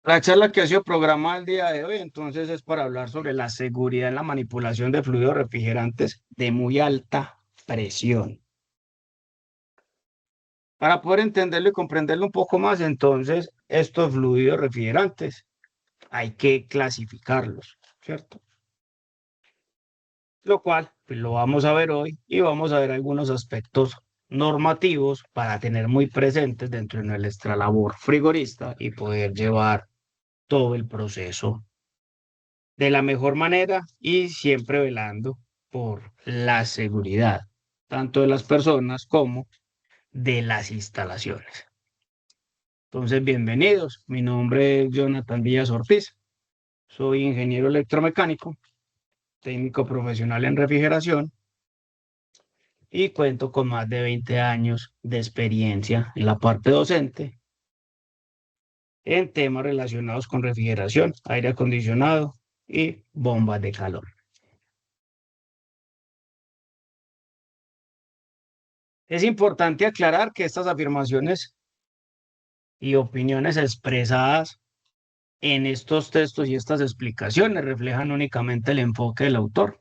La charla que ha sido programada el día de hoy, entonces, es para hablar sobre la seguridad en la manipulación de fluidos refrigerantes de muy alta presión. Para poder entenderlo y comprenderlo un poco más, entonces, estos fluidos refrigerantes hay que clasificarlos, ¿cierto? Lo cual, pues, lo vamos a ver hoy y vamos a ver algunos aspectos normativos para tener muy presentes dentro de nuestra labor frigorista y poder llevar todo el proceso de la mejor manera y siempre velando por la seguridad, tanto de las personas como de las instalaciones. Entonces, bienvenidos. Mi nombre es Jonathan Díaz Ortiz. Soy ingeniero electromecánico, técnico profesional en refrigeración y cuento con más de 20 años de experiencia en la parte docente en temas relacionados con refrigeración, aire acondicionado y bombas de calor. Es importante aclarar que estas afirmaciones y opiniones expresadas en estos textos y estas explicaciones reflejan únicamente el enfoque del autor.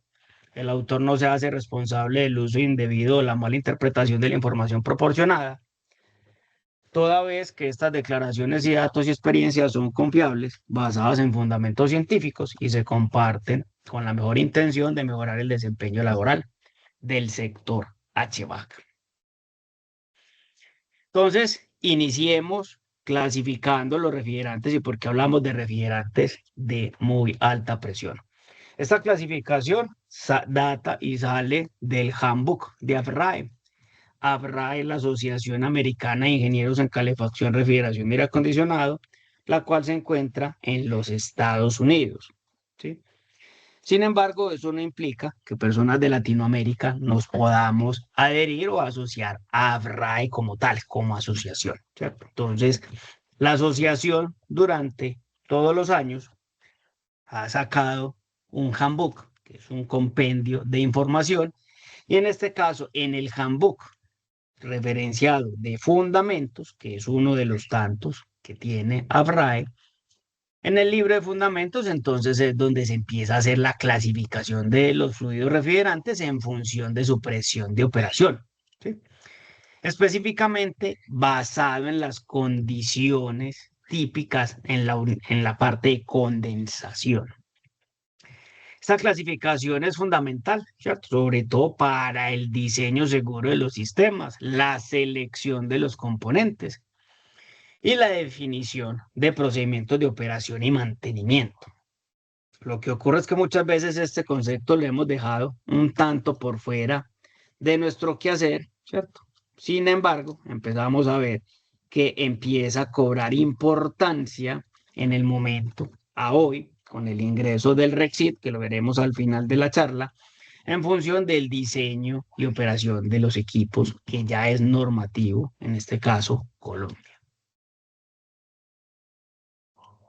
El autor no se hace responsable del uso indebido o la mala interpretación de la información proporcionada, toda vez que estas declaraciones y datos y experiencias son confiables, basadas en fundamentos científicos y se comparten con la mejor intención de mejorar el desempeño laboral del sector HVAC. Entonces, iniciemos clasificando los refrigerantes y por qué hablamos de refrigerantes de muy alta presión. Esta clasificación data y sale del Handbook de AFRAE. AFRAE es la Asociación Americana de Ingenieros en Calefacción, Refrigeración y Aire Acondicionado, la cual se encuentra en los Estados Unidos. ¿Sí? Sin embargo, eso no implica que personas de Latinoamérica nos podamos adherir o asociar a AFRAE como tal, como asociación, ¿cierto? Entonces, la asociación durante todos los años ha sacado un handbook, que es un compendio de información, y en este caso, en el handbook referenciado de fundamentos, que es uno de los tantos que tiene AFRAE, en el libro de fundamentos, entonces, es donde se empieza a hacer la clasificación de los fluidos refrigerantes en función de su presión de operación, ¿sí? Específicamente basado en las condiciones típicas en la parte de condensación. Esta clasificación es fundamental, ¿cierto? Sobre todo para el diseño seguro de los sistemas, la selección de los componentes y la definición de procedimientos de operación y mantenimiento. Lo que ocurre es que muchas veces este concepto lo hemos dejado un tanto por fuera de nuestro quehacer, ¿cierto? Sin embargo, empezamos a ver que empieza a cobrar importancia en el momento, a hoy, con el ingreso del Rexit, que lo veremos al final de la charla, en función del diseño y operación de los equipos, que ya es normativo, en este caso, Colombia.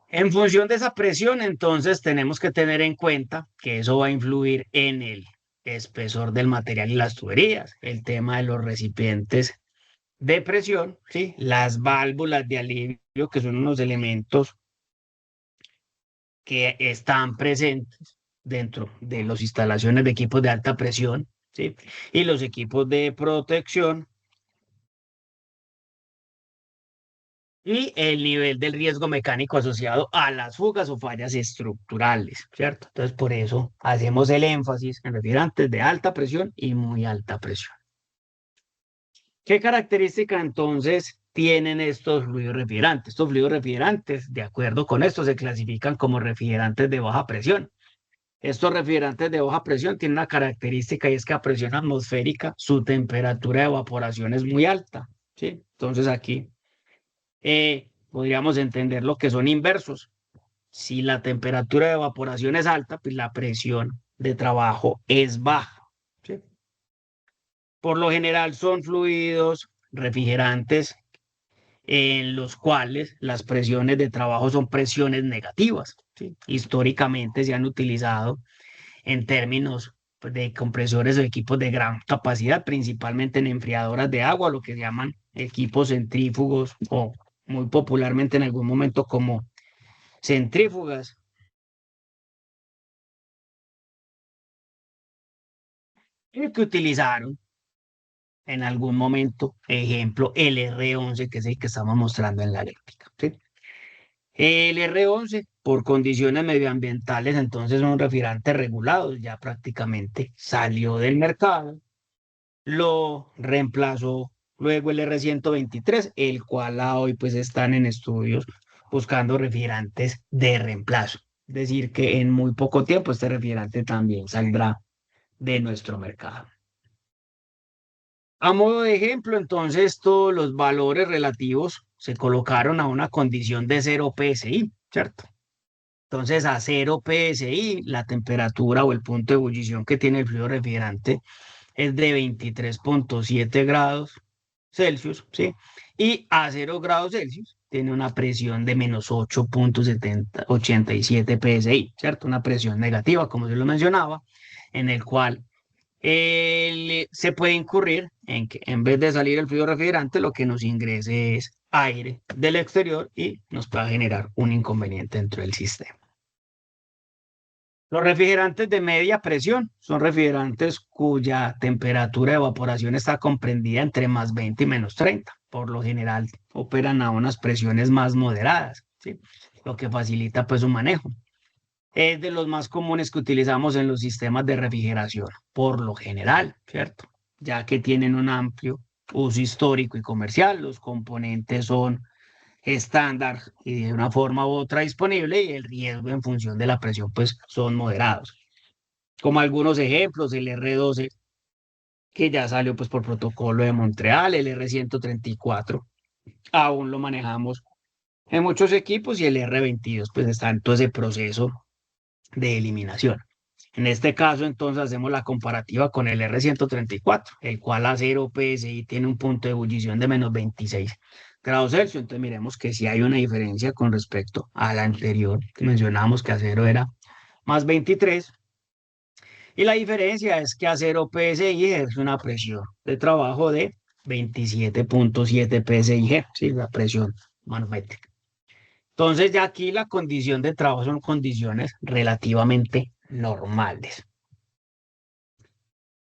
En función de esa presión, entonces tenemos que tener en cuenta que eso va a influir en el espesor del material y las tuberías, el tema de los recipientes de presión, ¿sí? Las válvulas de alivio, que son unos elementos que están presentes dentro de las instalaciones de equipos de alta presión, ¿sí? Y los equipos de protección y el nivel del riesgo mecánico asociado a las fugas o fallas estructurales, ¿cierto? Entonces, por eso hacemos el énfasis en refrigerantes de alta presión y muy alta presión. ¿Qué característica entonces tienen estos fluidos refrigerantes? Estos fluidos refrigerantes, de acuerdo con esto, se clasifican como refrigerantes de baja presión. Estos refrigerantes de baja presión tienen una característica y es que a presión atmosférica su temperatura de evaporación es muy alta, ¿sí? Entonces aquí podríamos entender lo que son inversos. Si la temperatura de evaporación es alta, pues la presión de trabajo es baja, ¿sí? Por lo general son fluidos refrigerantes en los cuales las presiones de trabajo son presiones negativas, ¿sí? Históricamente se han utilizado en términos, pues, de compresores o equipos de gran capacidad, principalmente en enfriadoras de agua, lo que se llaman equipos centrífugos o muy popularmente en algún momento como centrífugas y que utilizaron en algún momento, ejemplo, el R11, que es el que estamos mostrando en la gráfica. ¿Sí? El R11, por condiciones medioambientales, entonces son refrigerantes regulados, ya prácticamente salió del mercado, lo reemplazó luego el R123, el cual a hoy pues están en estudios buscando refrigerantes de reemplazo. Es decir, que en muy poco tiempo este refrigerante también saldrá de nuestro mercado. A modo de ejemplo, entonces todos los valores relativos se colocaron a una condición de 0 PSI, ¿cierto? Entonces a 0 PSI, la temperatura o el punto de ebullición que tiene el fluido refrigerante es de 23,7 grados Celsius, ¿sí? Y a 0 grados Celsius tiene una presión de menos 8,87 PSI, ¿cierto? Una presión negativa, como se lo mencionaba, en el cual se puede incurrir en que en vez de salir el fluido refrigerante, lo que nos ingrese es aire del exterior y nos pueda generar un inconveniente dentro del sistema. Los refrigerantes de media presión son refrigerantes cuya temperatura de evaporación está comprendida entre más 20 y menos 30. Por lo general operan a unas presiones más moderadas, ¿sí? Lo que facilita pues su manejo. Es de los más comunes que utilizamos en los sistemas de refrigeración, por lo general, ¿cierto? Ya que tienen un amplio uso histórico y comercial, los componentes son estándar y de una forma u otra disponible y el riesgo en función de la presión pues son moderados. Como algunos ejemplos, el R12 que ya salió pues por protocolo de Montreal, el R134 aún lo manejamos en muchos equipos y el R22 pues está en todo ese proceso de eliminación. En este caso, entonces, hacemos la comparativa con el R134, el cual a 0 PSI tiene un punto de ebullición de menos 26 grados Celsius. Entonces, miremos que si hay una diferencia con respecto a la anterior, que mencionábamos que a 0 era más 23. Y la diferencia es que a 0 PSI ejerce una presión de trabajo de 27,7 PSIG, ¿sí? La presión manométrica. Entonces, ya aquí la condición de trabajo son condiciones relativamente normales.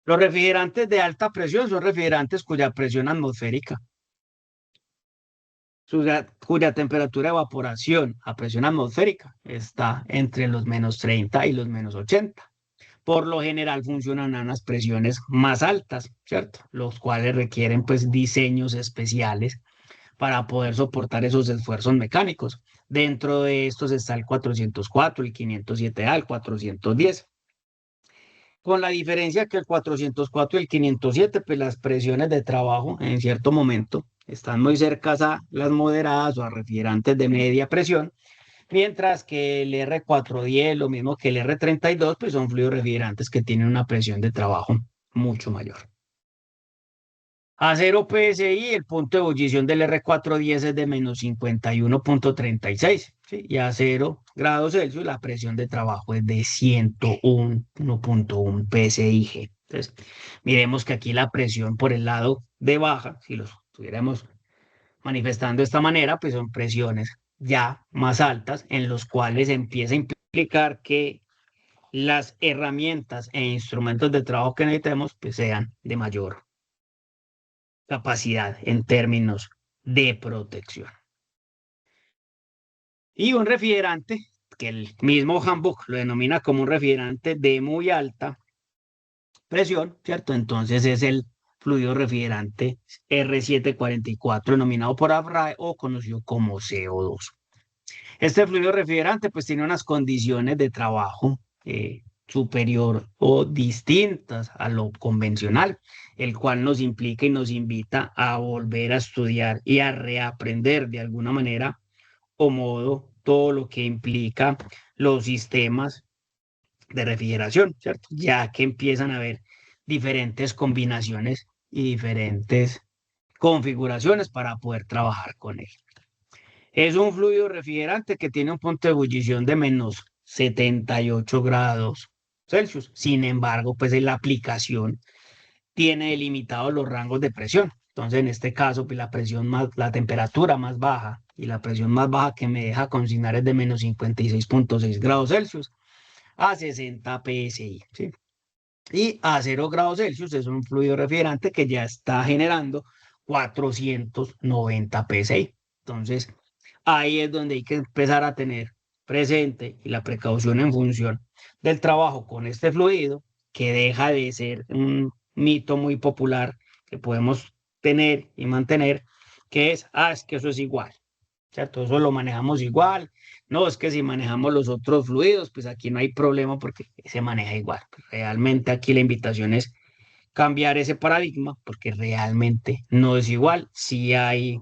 Los refrigerantes de alta presión son refrigerantes cuya presión atmosférica, cuya temperatura de evaporación a presión atmosférica está entre los menos 30 y los menos 80. Por lo general funcionan a unas presiones más altas, ¿cierto? Los cuales requieren pues diseños especiales para poder soportar esos esfuerzos mecánicos. Dentro de estos está el 404, el 507A, el 410. Con la diferencia que el 404 y el 507, pues las presiones de trabajo en cierto momento están muy cercas a las moderadas o a refrigerantes de media presión, mientras que el R410, lo mismo que el R32, pues son fluidos refrigerantes que tienen una presión de trabajo mucho mayor. A 0 PSI, el punto de ebullición del R410 es de menos 51,36, ¿sí? Y a 0 grados Celsius, la presión de trabajo es de 101,1 PSIG. Entonces, miremos que aquí la presión por el lado de baja, si lo estuviéramos manifestando de esta manera, pues son presiones ya más altas, en los cuales empieza a implicar que las herramientas e instrumentos de trabajo que necesitemos pues sean de mayor capacidad en términos de protección. Y un refrigerante, que el mismo handbook lo denomina como un refrigerante de muy alta presión, ¿cierto? Entonces es el fluido refrigerante R744, denominado por AFRAE o conocido como CO2. Este fluido refrigerante pues tiene unas condiciones de trabajo superior o distintas a lo convencional, el cual nos implica y nos invita a volver a estudiar y a reaprender de alguna manera o modo todo lo que implica los sistemas de refrigeración, ¿cierto? Ya que empiezan a haber diferentes combinaciones y diferentes configuraciones para poder trabajar con él. Es un fluido refrigerante que tiene un punto de ebullición de menos 78 grados Celsius. Sin embargo, pues en la aplicación tiene delimitados los rangos de presión. Entonces, en este caso, pues la presión más, la temperatura más baja y la presión más baja que me deja consignar es de menos 56,6 grados Celsius a 60 psi, ¿sí? Y a 0 grados Celsius es un fluido refrigerante que ya está generando 490 psi. Entonces, ahí es donde hay que empezar a tener presente y la precaución en función del trabajo con este fluido, que deja de ser un mito muy popular que podemos tener y mantener, que es que eso es igual, ¿cierto? Eso lo manejamos igual. No, es que si manejamos los otros fluidos, pues aquí no hay problema porque se maneja igual. Realmente aquí la invitación es cambiar ese paradigma porque realmente no es igual. Si hay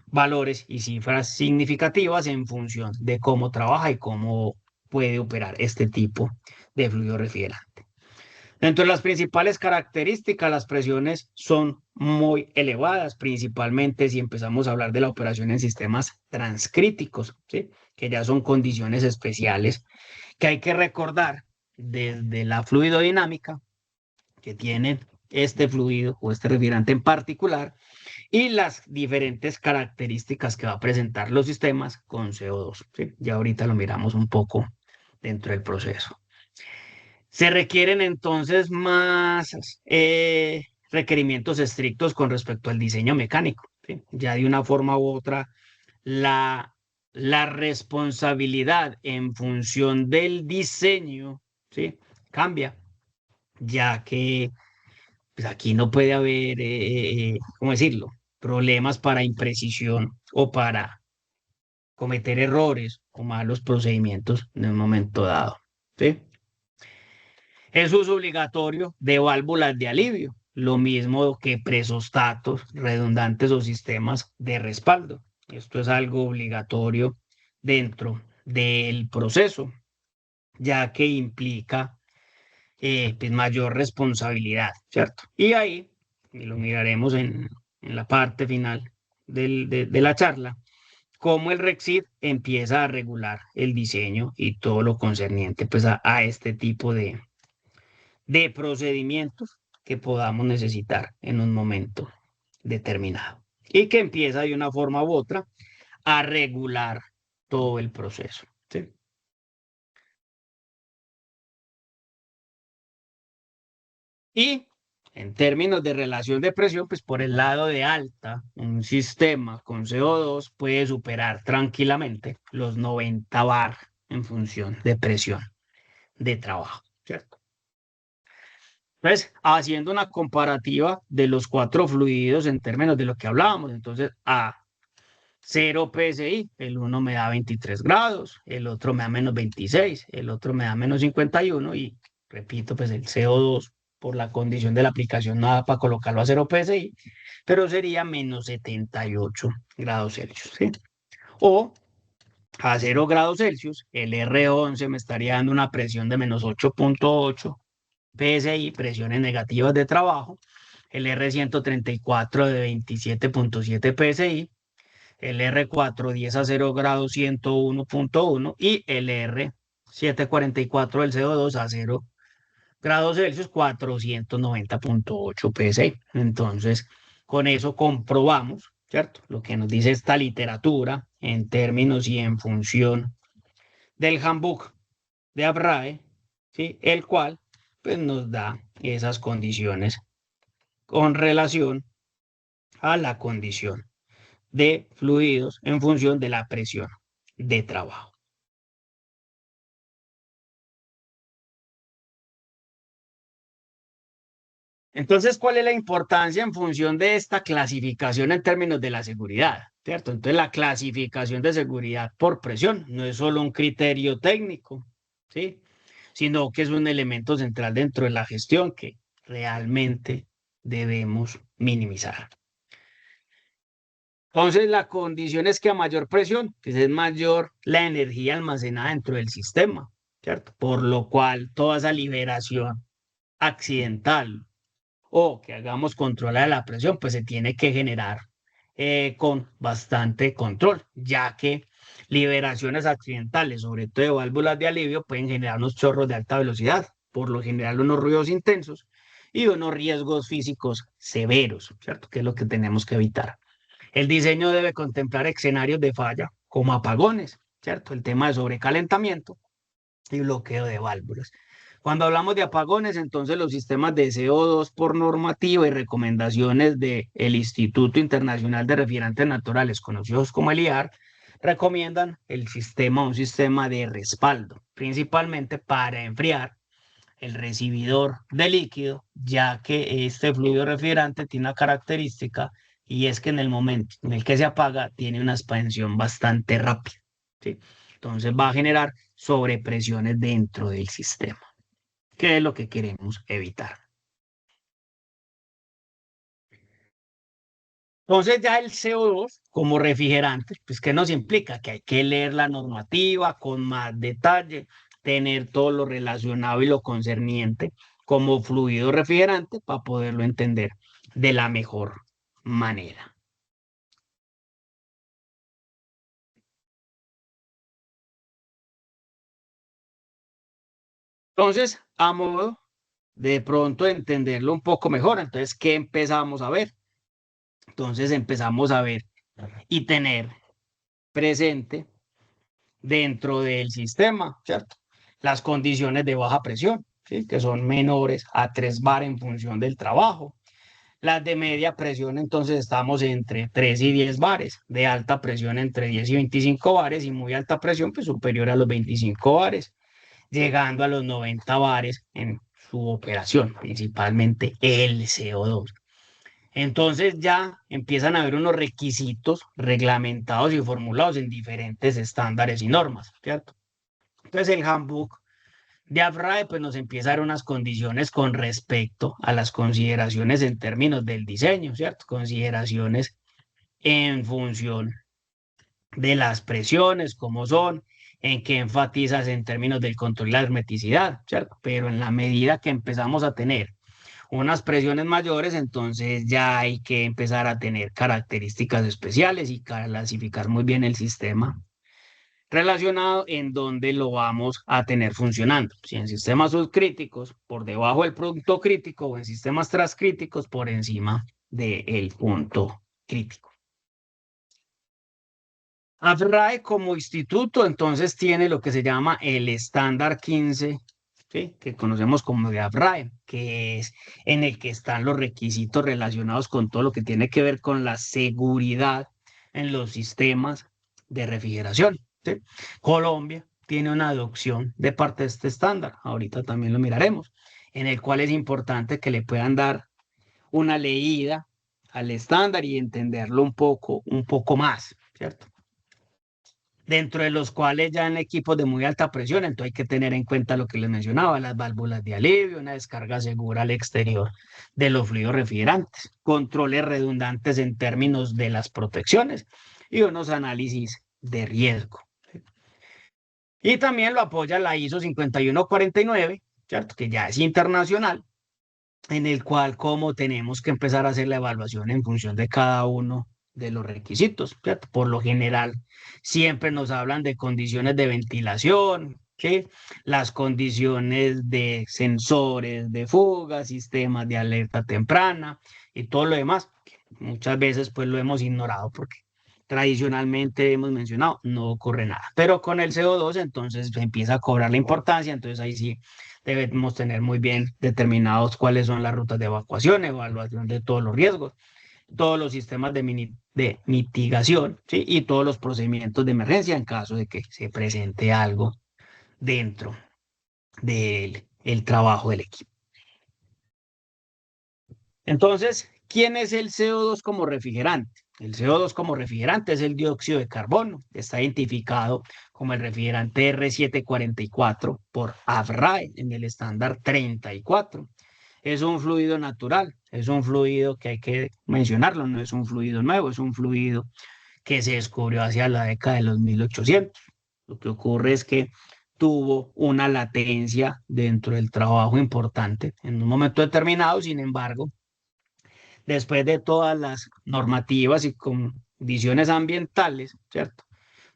valores y cifras significativas en función de cómo trabaja y cómo puede operar este tipo de fluido refrigerante. Dentro de las principales características, las presiones son muy elevadas, principalmente si empezamos a hablar de la operación en sistemas transcríticos, ¿sí? Que ya son condiciones especiales que hay que recordar desde la fluidodinámica que tienen este fluido o este refrigerante en particular y las diferentes características que va a presentar los sistemas con CO2, ¿sí? Ya ahorita lo miramos un poco dentro del proceso. Se requieren entonces más requerimientos estrictos con respecto al diseño mecánico, ¿sí? Ya de una forma u otra, la responsabilidad en función del diseño, ¿sí? Cambia, ya que pues, aquí no puede haber, ¿cómo decirlo? Problemas para imprecisión o para cometer errores o malos procedimientos en un momento dado, ¿sí? Es uso obligatorio de válvulas de alivio, lo mismo que presostatos, redundantes o sistemas de respaldo. Esto es algo obligatorio dentro del proceso, ya que implica pues mayor responsabilidad, ¿cierto? Y ahí, y lo miraremos en la parte final de la charla, cómo el Rexit empieza a regular el diseño y todo lo concerniente pues, a este tipo de procedimientos que podamos necesitar en un momento determinado y que empieza de una forma u otra a regular todo el proceso. ¿Sí? Y en términos de relación de presión, pues por el lado de alta, un sistema con CO2 puede superar tranquilamente los 90 bar en función de presión de trabajo, ¿cierto? Entonces, haciendo una comparativa de los cuatro fluidos en términos de lo que hablábamos, entonces a 0 PSI, el uno me da 23 grados, el otro me da menos 26, el otro me da menos 51 y repito, pues el CO2 por la condición de la aplicación no da para colocarlo a 0 PSI, pero sería menos 78 grados Celsius, ¿sí? O a 0 grados Celsius, el R11 me estaría dando una presión de menos 8,8 PSI, presiones negativas de trabajo, el R134 de 27,7 PSI, el R410 a 0 grados 101,1 y el R744 del CO2 a 0 grados Celsius 490,8 PSI. Entonces, con eso comprobamos, ¿cierto? Lo que nos dice esta literatura en términos y en función del handbook de ABRAE, ¿sí? El cual pues, nos da esas condiciones con relación a la condición de fluidos en función de la presión de trabajo. Entonces, ¿cuál es la importancia en función de esta clasificación en términos de la seguridad? ¿Cierto? Entonces, la clasificación de seguridad por presión no es solo un criterio técnico, ¿sí? Sino que es un elemento central dentro de la gestión que realmente debemos minimizar. Entonces, la condición es que a mayor presión, pues es mayor la energía almacenada dentro del sistema, ¿cierto? Por lo cual, toda esa liberación accidental o que hagamos control de la presión, pues se tiene que generar con bastante control, ya que liberaciones accidentales, sobre todo de válvulas de alivio, pueden generar unos chorros de alta velocidad, por lo general unos ruidos intensos y unos riesgos físicos severos, ¿cierto? Que es lo que tenemos que evitar. El diseño debe contemplar escenarios de falla, como apagones, ¿cierto? El tema de sobrecalentamiento y bloqueo de válvulas. Cuando hablamos de apagones, entonces los sistemas de CO2 por normativa y recomendaciones del Instituto Internacional de Refrigerantes Naturales, conocidos como el IAR, recomiendan un sistema de respaldo, principalmente para enfriar el recibidor de líquido, ya que este fluido refrigerante tiene una característica y es que en el momento en el que se apaga tiene una expansión bastante rápida, ¿sí? Entonces va a generar sobrepresiones dentro del sistema, que es lo que queremos evitar. Entonces ya el CO2 como refrigerante, pues ¿qué nos implica? Que hay que leer la normativa con más detalle, tener todo lo relacionado y lo concerniente como fluido refrigerante para poderlo entender de la mejor manera. Entonces, a modo de pronto entenderlo un poco mejor, entonces, ¿qué empezamos a ver? Entonces empezamos a ver y tener presente dentro del sistema, ¿cierto? Las condiciones de baja presión, ¿sí? Que son menores a 3 bar en función del trabajo. Las de media presión, entonces estamos entre 3 y 10 bares, de alta presión entre 10 y 25 bares y muy alta presión, pues superior a los 25 bares, llegando a los 90 bares en su operación, principalmente el CO2. Entonces ya empiezan a haber unos requisitos reglamentados y formulados en diferentes estándares y normas, ¿cierto? Entonces el handbook de AFRAE pues nos empieza a dar unas condiciones con respecto a las consideraciones en términos del diseño, ¿cierto? Consideraciones en función de las presiones, cómo son, en qué enfatizas en términos del control y la hermeticidad, ¿cierto? Pero en la medida que empezamos a tener unas presiones mayores, entonces ya hay que empezar a tener características especiales y clasificar muy bien el sistema relacionado en donde lo vamos a tener funcionando. Si en sistemas subcríticos, por debajo del punto crítico o en sistemas transcríticos, por encima del punto crítico. AFRAE como instituto entonces tiene lo que se llama el estándar 15, ¿sí? Que conocemos como de AFRAE, que es en el que están los requisitos relacionados con todo lo que tiene que ver con la seguridad en los sistemas de refrigeración, ¿sí? Colombia tiene una adopción de parte de este estándar, ahorita también lo miraremos, en el cual es importante que le puedan dar una leída al estándar y entenderlo un poco más, ¿cierto? Dentro de los cuales ya en equipos de muy alta presión, entonces hay que tener en cuenta lo que les mencionaba, las válvulas de alivio, una descarga segura al exterior de los fluidos refrigerantes, controles redundantes en términos de las protecciones y unos análisis de riesgo. Y también lo apoya la ISO 5149, ¿cierto? Que ya es internacional, en el cual como tenemos que empezar a hacer la evaluación en función de cada uno de los requisitos, ¿cierto? Por lo general, siempre nos hablan de condiciones de ventilación, ¿sí? Las condiciones de sensores de fuga, sistemas de alerta temprana y todo lo demás. Muchas veces pues lo hemos ignorado porque tradicionalmente hemos mencionado, no ocurre nada. Pero con el CO2 entonces empieza a cobrar la importancia, entonces ahí sí debemos tener muy bien determinados cuáles son las rutas de evacuación, evaluación de todos los riesgos, todos los sistemas de mitigación, ¿sí? Y todos los procedimientos de emergencia en caso de que se presente algo dentro del el trabajo del equipo. Entonces, ¿quién es el CO2 como refrigerante? El CO2 como refrigerante es el dióxido de carbono. Está identificado como el refrigerante R744 por AFRAE en el estándar 34. Es un fluido natural, es un fluido que hay que mencionarlo, no es un fluido nuevo, es un fluido que se descubrió hacia la década de los 1800. Lo que ocurre es que tuvo una latencia dentro del trabajo importante en un momento determinado, sin embargo, después de todas las normativas y condiciones ambientales, ¿cierto?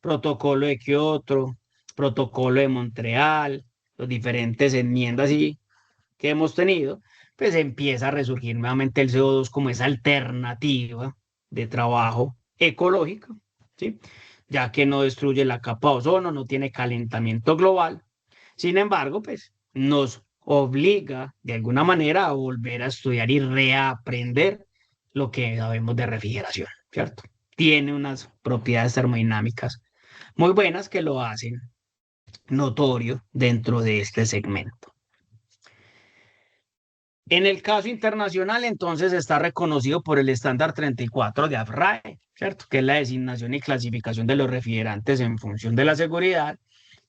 Protocolo de Kioto, protocolo de Montreal, las diferentes enmiendas que hemos tenido, pues empieza a resurgir nuevamente el CO2 como esa alternativa de trabajo ecológica, ¿sí? Ya que no destruye la capa de ozono, no tiene calentamiento global. Sin embargo, pues nos obliga de alguna manera a volver a estudiar y reaprender lo que sabemos de refrigeración, ¿cierto? Tiene unas propiedades termodinámicas muy buenas que lo hacen notorio dentro de este segmento. En el caso internacional, entonces, está reconocido por el estándar 34 de AFRAE, ¿cierto? Que es la designación y clasificación de los refrigerantes en función de la seguridad,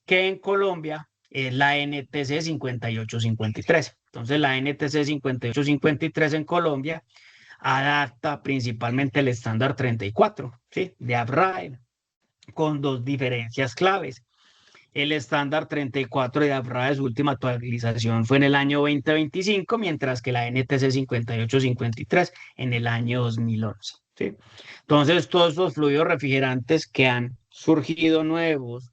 que en Colombia es la NTC 5853. Entonces, la NTC 5853 en Colombia adapta principalmente el estándar 34, ¿sí? De AFRAE, con dos diferencias claves. El estándar 34 de AFRAE, su última actualización fue en el año 2025, mientras que la NTC 5853 en el año 2011. ¿Sí? Entonces, todos los fluidos refrigerantes que han surgido nuevos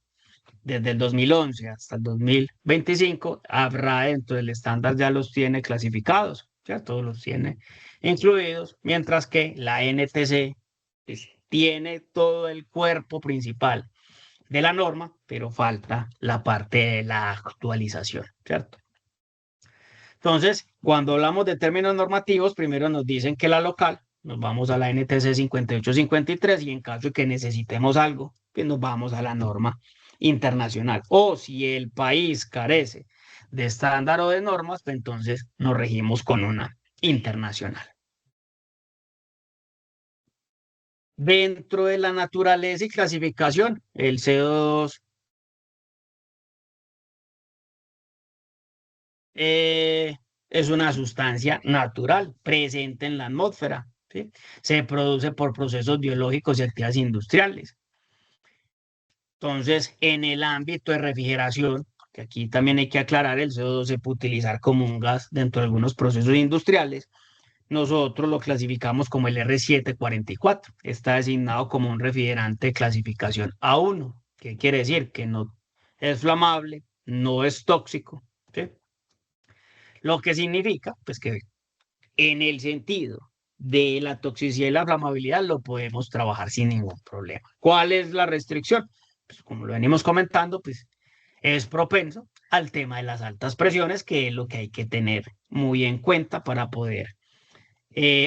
desde el 2011 hasta el 2025, AFRAE dentro del estándar ya los tiene clasificados, ya todos los tiene incluidos, mientras que la NTC pues, tiene todo el cuerpo principal de la norma, pero falta la parte de la actualización, ¿cierto? Entonces, cuando hablamos de términos normativos, primero nos dicen que la local, nos vamos a la NTC 5853 y en caso de que necesitemos algo, pues nos vamos a la norma internacional. O si el país carece de estándar o de normas, pues entonces nos regimos con una internacional. Dentro de la naturaleza y clasificación, el CO2 eh, es una sustancia natural presente en la atmósfera, ¿sí? Se produce por procesos biológicos y actividades industriales. Entonces, en el ámbito de refrigeración, que aquí también hay que aclarar, el CO2 se puede utilizar como un gas dentro de algunos procesos industriales. Nosotros lo clasificamos como el R744. Está designado como un refrigerante de clasificación A1. ¿Qué quiere decir? Que no es flamable, no es tóxico, ¿sí? Lo que significa, pues que en el sentido de la toxicidad y la flamabilidad lo podemos trabajar sin ningún problema. ¿Cuál es la restricción? Pues como lo venimos comentando, pues es propenso al tema de las altas presiones, que es lo que hay que tener muy en cuenta para poder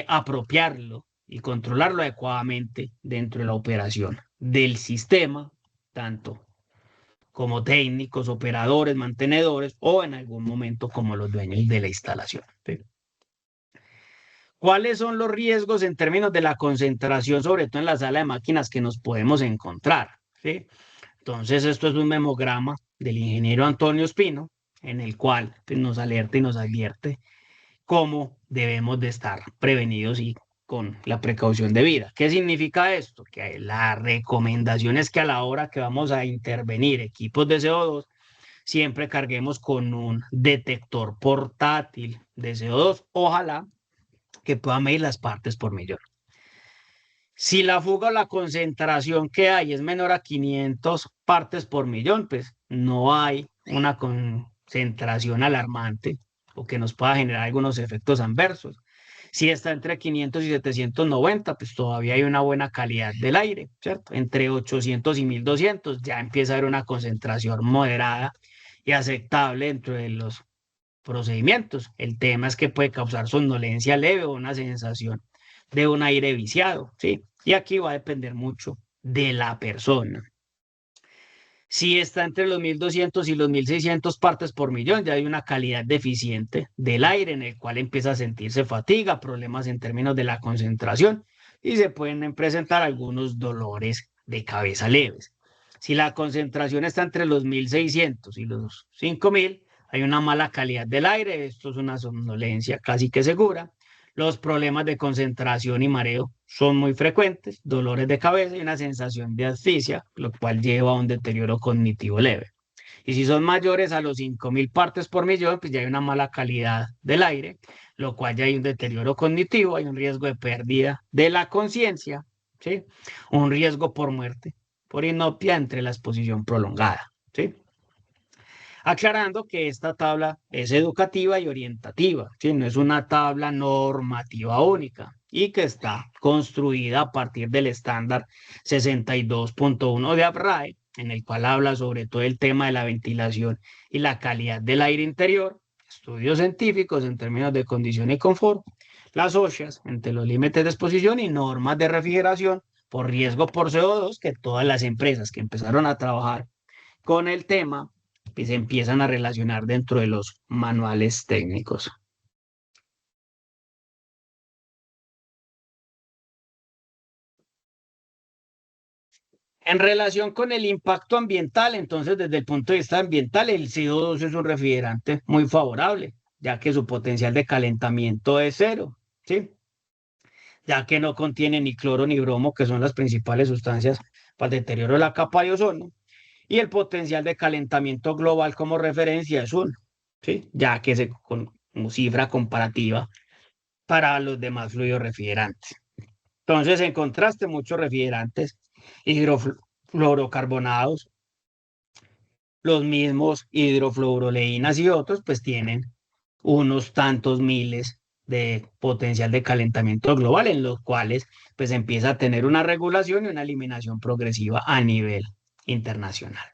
apropiarlo y controlarlo adecuadamente dentro de la operación del sistema, tanto como técnicos, operadores, mantenedores o en algún momento como los dueños de la instalación. ¿Sí? ¿Cuáles son los riesgos en términos de la concentración, sobre todo en la sala de máquinas que nos podemos encontrar? ¿Sí? Entonces, esto es un memograma del ingeniero Antonio Espino, en el cual pues, nos alerta y nos advierte cómo debemos de estar prevenidos y con la precaución debida. ¿Qué significa esto? Que la recomendación es que a la hora que vamos a intervenir equipos de CO2, siempre carguemos con un detector portátil de CO2, ojalá que pueda medir las partes por millón. Si la fuga o la concentración que hay es menor a 500 partes por millón, pues no hay una concentración alarmante o que nos pueda generar algunos efectos adversos. Si está entre 500 y 790, pues todavía hay una buena calidad del aire, ¿cierto? Entre 800 y 1200 ya empieza a haber una concentración moderada y aceptable dentro de los procedimientos. El tema es que puede causar somnolencia leve o una sensación de un aire viciado, ¿sí? Y aquí va a depender mucho de la persona. Si está entre los 1200 y los 1600 partes por millón, ya hay una calidad deficiente del aire en el cual empieza a sentirse fatiga, problemas en términos de la concentración y se pueden presentar algunos dolores de cabeza leves. Si la concentración está entre los 1600 y los 5000, hay una mala calidad del aire, esto es una somnolencia casi que segura. Los problemas de concentración y mareo son muy frecuentes, dolores de cabeza y una sensación de asfixia, lo cual lleva a un deterioro cognitivo leve. Y si son mayores a los 5000 partes por millón, pues ya hay una mala calidad del aire, lo cual ya hay un deterioro cognitivo, hay un riesgo de pérdida de la conciencia, ¿sí? Un riesgo por muerte, por inopia entre la exposición prolongada, ¿sí? Aclarando que esta tabla es educativa y orientativa, ¿sí? No es una tabla normativa única. y que está construida a partir del estándar 62.1 de APRAE, en el cual habla sobre todo el tema de la ventilación y la calidad del aire interior, estudios científicos en términos de condición y confort, las OSHAs entre los límites de exposición y normas de refrigeración por riesgo por CO2 que todas las empresas que empezaron a trabajar con el tema pues se empiezan a relacionar dentro de los manuales técnicos. En relación con el impacto ambiental, entonces desde el punto de vista ambiental, el CO2 es un refrigerante muy favorable, ya que su potencial de calentamiento es cero, ¿sí? Ya que no contiene ni cloro ni bromo, que son las principales sustancias para el deterioro de la capa de ozono, y el potencial de calentamiento global como referencia es uno, ¿sí? Ya que es como cifra comparativa para los demás fluidos refrigerantes. Entonces, en contraste, muchos refrigerantes hidrofluorocarbonados, los mismos hidrofluoroleínas y otros, pues tienen unos tantos miles de potencial de calentamiento global, en los cuales pues empieza a tener una regulación y una eliminación progresiva a nivel internacional.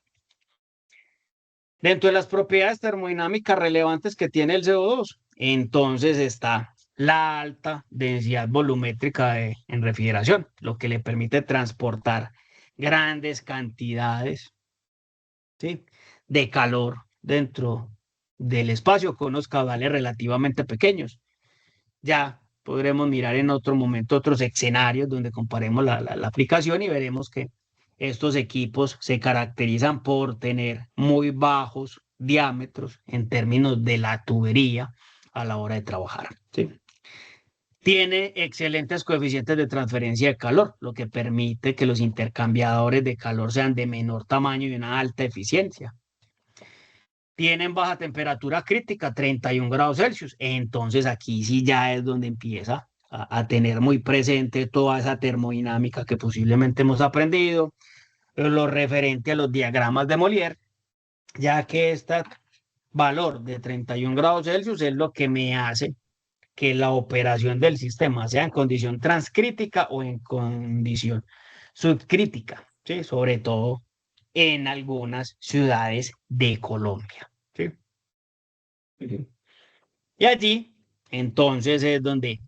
Dentro de las propiedades termodinámicas relevantes que tiene el CO2, entonces está la alta densidad volumétrica en refrigeración, lo que le permite transportar grandes cantidades, ¿sí?, de calor dentro del espacio con unos caudales relativamente pequeños. Ya podremos mirar en otro momento otros escenarios donde comparemos la aplicación y veremos que estos equipos se caracterizan por tener muy bajos diámetros en términos de la tubería a la hora de trabajar, ¿sí? Tiene excelentes coeficientes de transferencia de calor, lo que permite que los intercambiadores de calor sean de menor tamaño y una alta eficiencia. Tienen baja temperatura crítica, 31 grados Celsius. Entonces aquí sí ya es donde empieza a tener muy presente toda esa termodinámica que posiblemente hemos aprendido, lo referente a los diagramas de Molière, ya que este valor de 31 grados Celsius es lo que me hace que la operación del sistema sea en condición transcrítica o en condición subcrítica, ¿sí? Sobre todo en algunas ciudades de Colombia, ¿sí? Y allí, entonces, es donde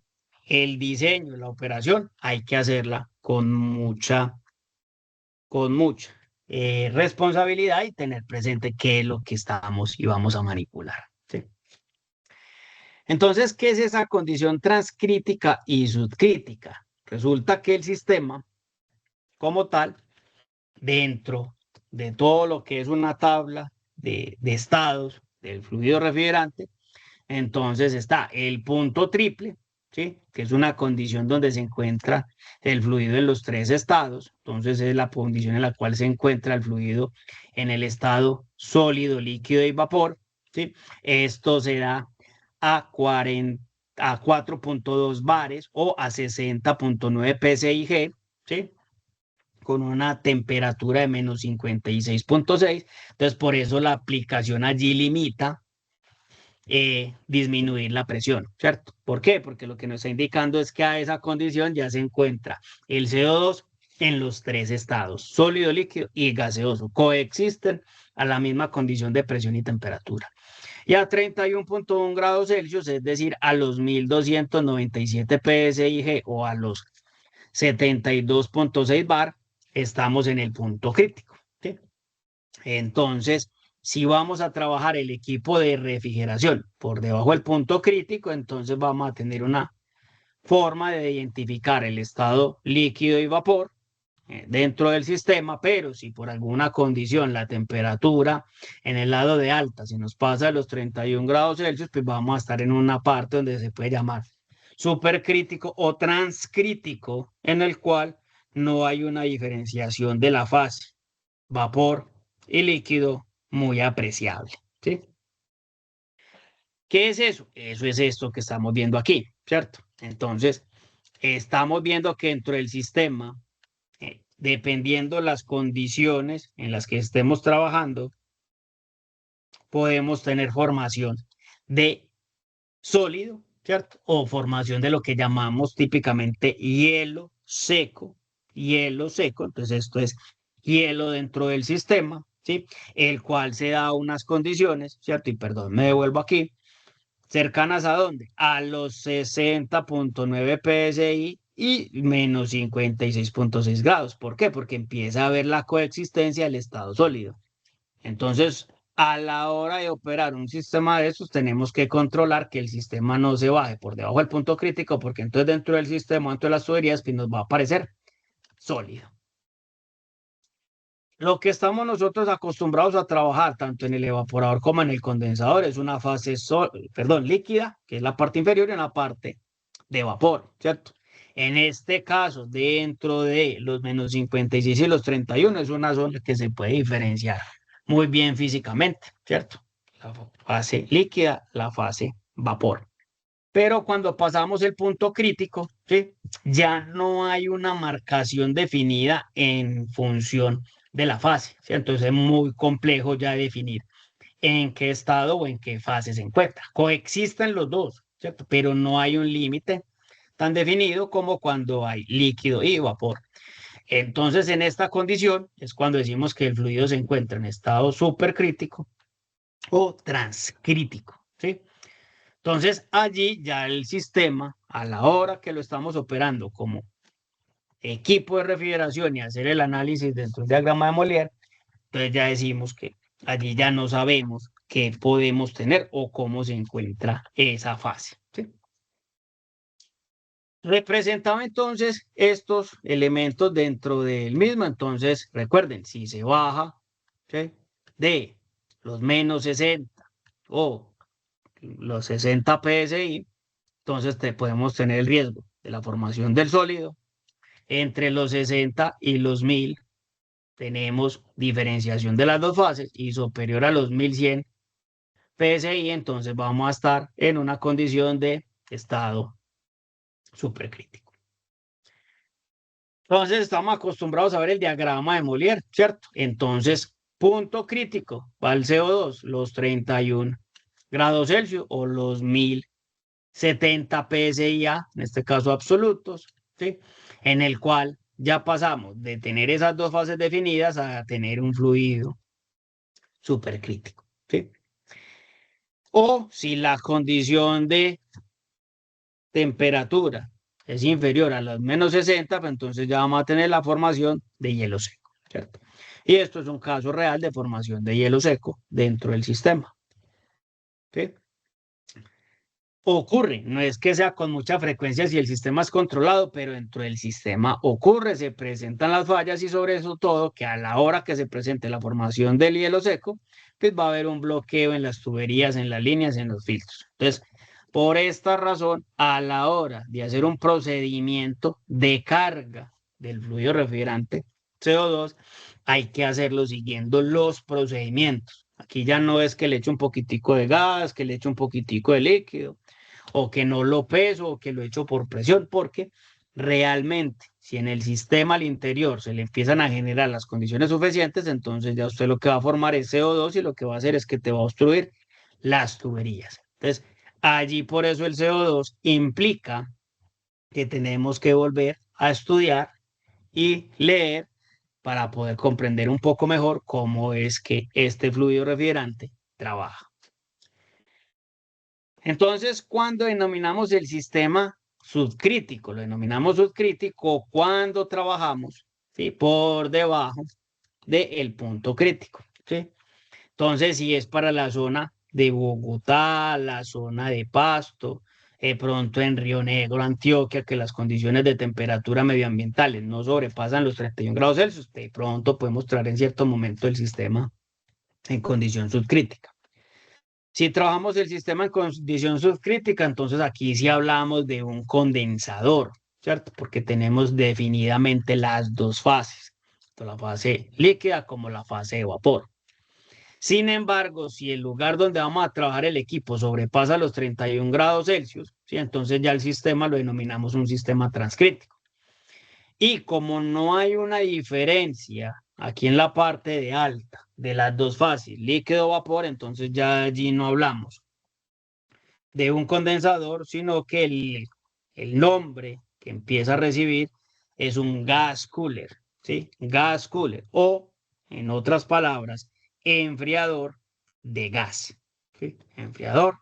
el diseño, la operación, hay que hacerla con mucha responsabilidad y tener presente qué es lo que estamos y vamos a manipular, ¿sí? Entonces, ¿qué es esa condición transcrítica y subcrítica? Resulta que el sistema, como tal, dentro de todo lo que es una tabla de estados del fluido refrigerante, entonces está el punto triple, ¿sí?, que es una condición donde se encuentra el fluido en los tres estados. Entonces es la condición en la cual se encuentra el fluido en el estado sólido, líquido y vapor, ¿sí? Esto se da a 4.2 bares o a 60.9 psig, ¿sí?, con una temperatura de menos 56.6. Entonces, por eso la aplicación allí limita disminuir la presión, ¿cierto? ¿Por qué? Porque lo que nos está indicando es que a esa condición ya se encuentra el CO2 en los tres estados, sólido, líquido y gaseoso, coexisten a la misma condición de presión y temperatura. Y a 31.1 grados Celsius, es decir, a los 1297 psig o a los 72.6 bar, estamos en el punto crítico, ¿sí? Entonces, si vamos a trabajar el equipo de refrigeración por debajo del punto crítico, entonces vamos a tener una forma de identificar el estado líquido y vapor dentro del sistema, pero si por alguna condición la temperatura en el lado de alta se nos pasa de los 31 grados Celsius, pues vamos a estar en una parte donde se puede llamar supercrítico o transcrítico, en el cual no hay una diferenciación de la fase vapor y líquido muy apreciable, ¿sí? ¿Qué es eso? Eso es esto que estamos viendo aquí, ¿cierto? Entonces, estamos viendo que dentro del sistema, dependiendo las condiciones en las que estemos trabajando, podemos tener formación de sólido, ¿cierto? O formación de lo que llamamos típicamente hielo seco, entonces esto es hielo dentro del sistema, ¿sí? El cual se da unas condiciones, ¿cierto? Y perdón, me devuelvo aquí, cercanas a dónde? A los 60,9 PSI y menos 56,6 grados. ¿Por qué? Porque empieza a haber la coexistencia del estado sólido. Entonces, a la hora de operar un sistema de estos, tenemos que controlar que el sistema no se baje por debajo del punto crítico, porque entonces dentro del sistema, dentro de las tuberías, pues nos va a aparecer sólido. Lo que estamos nosotros acostumbrados a trabajar tanto en el evaporador como en el condensador es una fase líquida, que es la parte inferior, y una parte de vapor, ¿cierto? En este caso, dentro de los menos 56 y los 31, es una zona que se puede diferenciar muy bien físicamente, ¿cierto? La fase líquida, la fase vapor. Pero cuando pasamos el punto crítico, ¿sí? Ya no hay una marcación definida en función de la fase, ¿sí? Entonces es muy complejo ya definir en qué estado o en qué fase se encuentra. Coexisten los dos, ¿cierto? Pero no hay un límite tan definido como cuando hay líquido y vapor. Entonces, en esta condición es cuando decimos que el fluido se encuentra en estado supercrítico o transcrítico, ¿sí? Entonces, allí ya el sistema, a la hora que lo estamos operando como equipo de refrigeración y hacer el análisis dentro del diagrama de Molière, entonces ya decimos que allí ya no sabemos qué podemos tener o cómo se encuentra esa fase, ¿sí? Representaba entonces estos elementos dentro del mismo. Entonces, recuerden, si se baja, ¿sí?, de los menos 60 o los 60 PSI, entonces podemos tener el riesgo de la formación del sólido. Entre los 60 y los 1000 tenemos diferenciación de las dos fases y superior a los 1100 PSI, entonces vamos a estar en una condición de estado supercrítico. Entonces estamos acostumbrados a ver el diagrama de Molière, ¿cierto? Entonces, punto crítico para el CO2, los 31 grados Celsius o los 1070 PSIA, en este caso absolutos, ¿sí? En el cual ya pasamos de tener esas dos fases definidas a tener un fluido supercrítico, ¿sí? O si la condición de temperatura es inferior a los menos 60, pues entonces ya vamos a tener la formación de hielo seco, ¿cierto? Y esto es un caso real de formación de hielo seco dentro del sistema, ¿sí? Ocurre, no es que sea con mucha frecuencia si el sistema es controlado, pero dentro del sistema ocurre, se presentan las fallas y sobre eso todo, que a la hora que se presente la formación del hielo seco, pues va a haber un bloqueo en las tuberías, en las líneas, en los filtros. Entonces, por esta razón, a la hora de hacer un procedimiento de carga del fluido refrigerante CO2, hay que hacerlo siguiendo los procedimientos. Aquí ya no es que le eche un poquitico de gas, que le eche un poquitico de líquido, o que no lo peso, o que lo echo por presión, porque realmente, si en el sistema al interior se le empiezan a generar las condiciones suficientes, entonces ya usted lo que va a formar es CO2 y lo que va a hacer es que te va a obstruir las tuberías. Entonces, allí por eso el CO2 implica que tenemos que volver a estudiar y leer para poder comprender un poco mejor cómo es que este fluido refrigerante trabaja. Entonces, cuando denominamos el sistema subcrítico, lo denominamos subcrítico cuando trabajamos, ¿sí?, por debajo del punto crítico, ¿sí? Entonces, si es para la zona de Bogotá, la zona de Pasto, de pronto en Río Negro, Antioquia, que las condiciones de temperatura medioambientales no sobrepasan los 31 grados Celsius, de pronto podemos traer en cierto momento el sistema en condición subcrítica. Si trabajamos el sistema en condición subcrítica, entonces aquí sí hablamos de un condensador, ¿cierto? Porque tenemos definidamente las dos fases, tanto la fase líquida como la fase de vapor. Sin embargo, si el lugar donde vamos a trabajar el equipo sobrepasa los 31 grados Celsius, ¿sí?, entonces ya el sistema lo denominamos un sistema transcrítico. Y como no hay una diferencia aquí en la parte de alta de las dos fases, líquido o vapor, entonces ya allí no hablamos de un condensador, sino que el nombre que empieza a recibir es un gas cooler, ¿sí? Gas cooler o, en otras palabras, enfriador de gas, ¿sí? Enfriador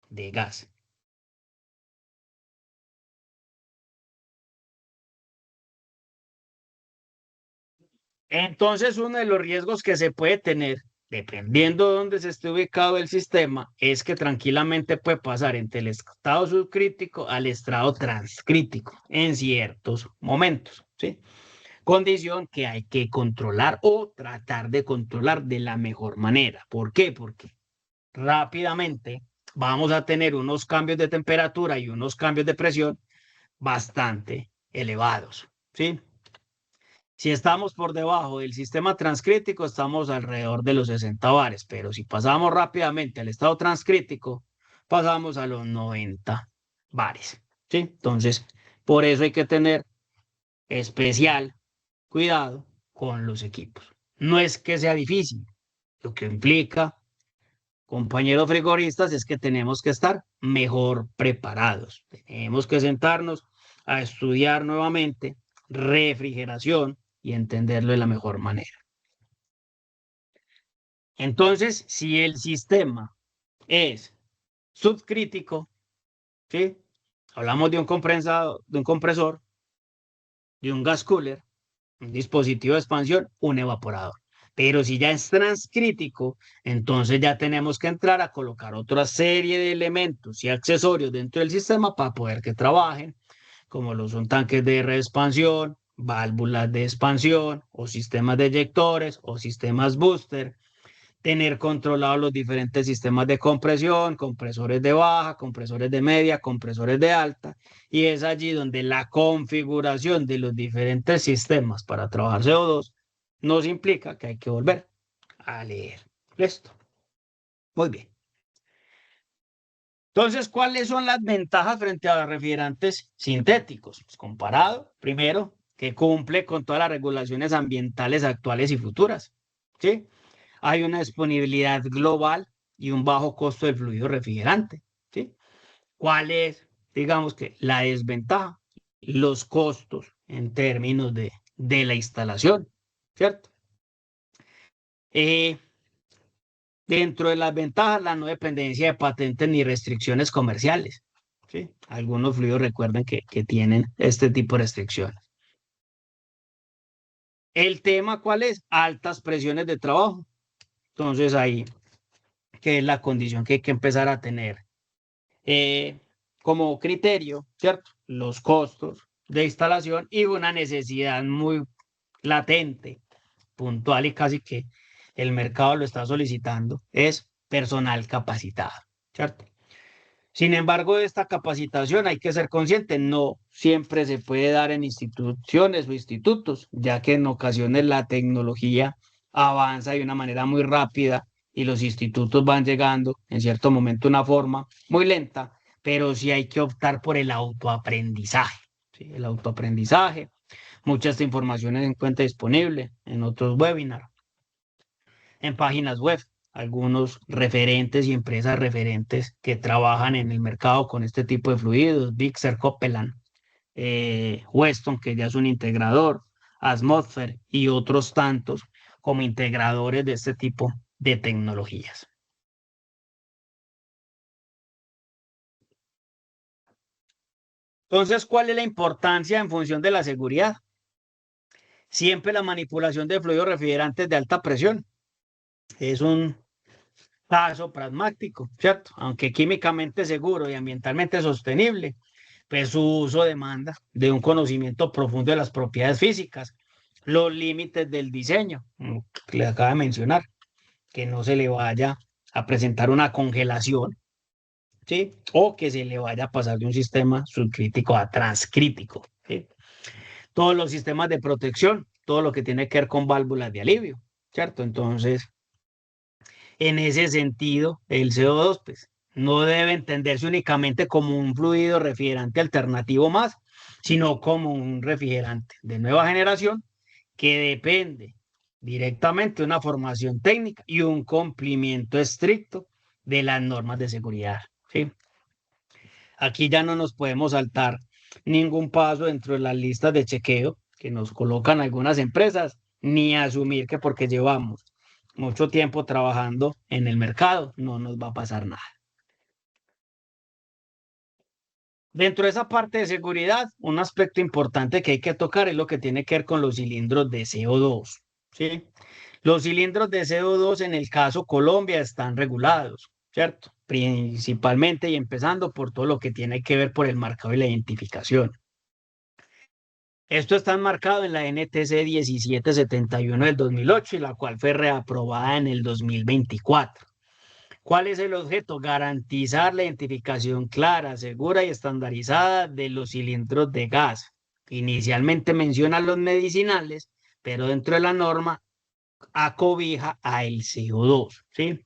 de gas. Entonces, uno de los riesgos que se puede tener, dependiendo de dónde se esté ubicado el sistema, es que tranquilamente puede pasar entre el estado subcrítico al estado transcrítico en ciertos momentos, ¿sí? Condición que hay que controlar o tratar de controlar de la mejor manera. ¿Por qué? Porque rápidamente vamos a tener unos cambios de temperatura y unos cambios de presión bastante elevados, ¿sí? Si estamos por debajo del sistema transcrítico, estamos alrededor de los 60 bares, pero si pasamos rápidamente al estado transcrítico, pasamos a los 90 bares, ¿sí? Entonces, por eso hay que tener especial cuidado con los equipos. No es que sea difícil, lo que implica, compañeros frigoristas, es que tenemos que estar mejor preparados. Tenemos que sentarnos a estudiar nuevamente refrigeración y entenderlo de la mejor manera. Entonces, si el sistema es subcrítico, ¿sí? Hablamos de un compresor, de un gas cooler, un dispositivo de expansión, un evaporador. Pero si ya es transcrítico, entonces ya tenemos que entrar a colocar otra serie de elementos y accesorios dentro del sistema para poder que trabajen, como lo son tanques de expansión, válvulas de expansión o sistemas de eyectores o sistemas booster, tener controlados los diferentes sistemas de compresión, compresores de baja, compresores de media, compresores de alta, y es allí donde la configuración de los diferentes sistemas para trabajar CO2 nos implica que hay que volver a leer. Listo. Muy bien. Entonces, ¿cuáles son las ventajas frente a los refrigerantes sintéticos? Pues comparado, primero, que cumple con todas las regulaciones ambientales actuales y futuras. ¿Sí? Hay una disponibilidad global y un bajo costo del fluido refrigerante. ¿Sí? ¿Cuál es, digamos que, la desventaja? Los costos en términos de la instalación, ¿cierto? Eh, Dentro de las ventajas, la no dependencia de patentes ni restricciones comerciales. ¿Sí? Algunos fluidos recuerden que tienen este tipo de restricciones. El tema, ¿cuál es? Altas presiones de trabajo. Entonces ahí, que es la condición que hay que empezar a tener como criterio, ¿cierto? Los costos de instalación y una necesidad muy latente, puntual y casi que el mercado lo está solicitando, es personal capacitado, ¿cierto? Sin embargo, esta capacitación hay que ser consciente, no siempre se puede dar en instituciones o institutos, ya que en ocasiones la tecnología avanza de una manera muy rápida y los institutos van llegando en cierto momento de una forma muy lenta, pero sí hay que optar por el autoaprendizaje. ¿Sí? El autoaprendizaje, mucha esta información se encuentra disponible en otros webinars, en páginas web, algunos referentes y empresas referentes que trabajan en el mercado con este tipo de fluidos, Bixer, Copeland, Weston, que ya es un integrador, Atmosphere y otros tantos como integradores de este tipo de tecnologías. Entonces, ¿cuál es la importancia en función de la seguridad? Siempre la manipulación de fluidos refrigerantes de alta presión es un caso pragmático, ¿cierto? Aunque químicamente seguro y ambientalmente sostenible, pues su uso demanda de un conocimiento profundo de las propiedades físicas, los límites del diseño, como le acaba de mencionar, que no se le vaya a presentar una congelación, ¿sí? O que se le vaya a pasar de un sistema subcrítico a transcrítico, ¿sí? Todos los sistemas de protección, todo lo que tiene que ver con válvulas de alivio, ¿cierto? Entonces, en ese sentido, el CO2 pues, no debe entenderse únicamente como un fluido refrigerante alternativo más, sino como un refrigerante de nueva generación que depende directamente de una formación técnica y un cumplimiento estricto de las normas de seguridad. ¿Sí? Aquí ya no nos podemos saltar ningún paso dentro de las listas de chequeo que nos colocan algunas empresas, ni asumir que porque llevamos mucho tiempo trabajando en el mercado no nos va a pasar nada. Dentro de esa parte de seguridad, un aspecto importante que hay que tocar es lo que tiene que ver con los cilindros de CO2. ¿Sí? Los cilindros de CO2 en el caso Colombia están regulados, ¿cierto? Principalmente y empezando por todo lo que tiene que ver por el marcado y la identificación. Esto está enmarcado en la NTC 1771 del 2008 y la cual fue reaprobada en el 2024. ¿Cuál es el objeto? Garantizar la identificación clara, segura y estandarizada de los cilindros de gas. Inicialmente menciona los medicinales, pero dentro de la norma acobija a el CO2, ¿sí?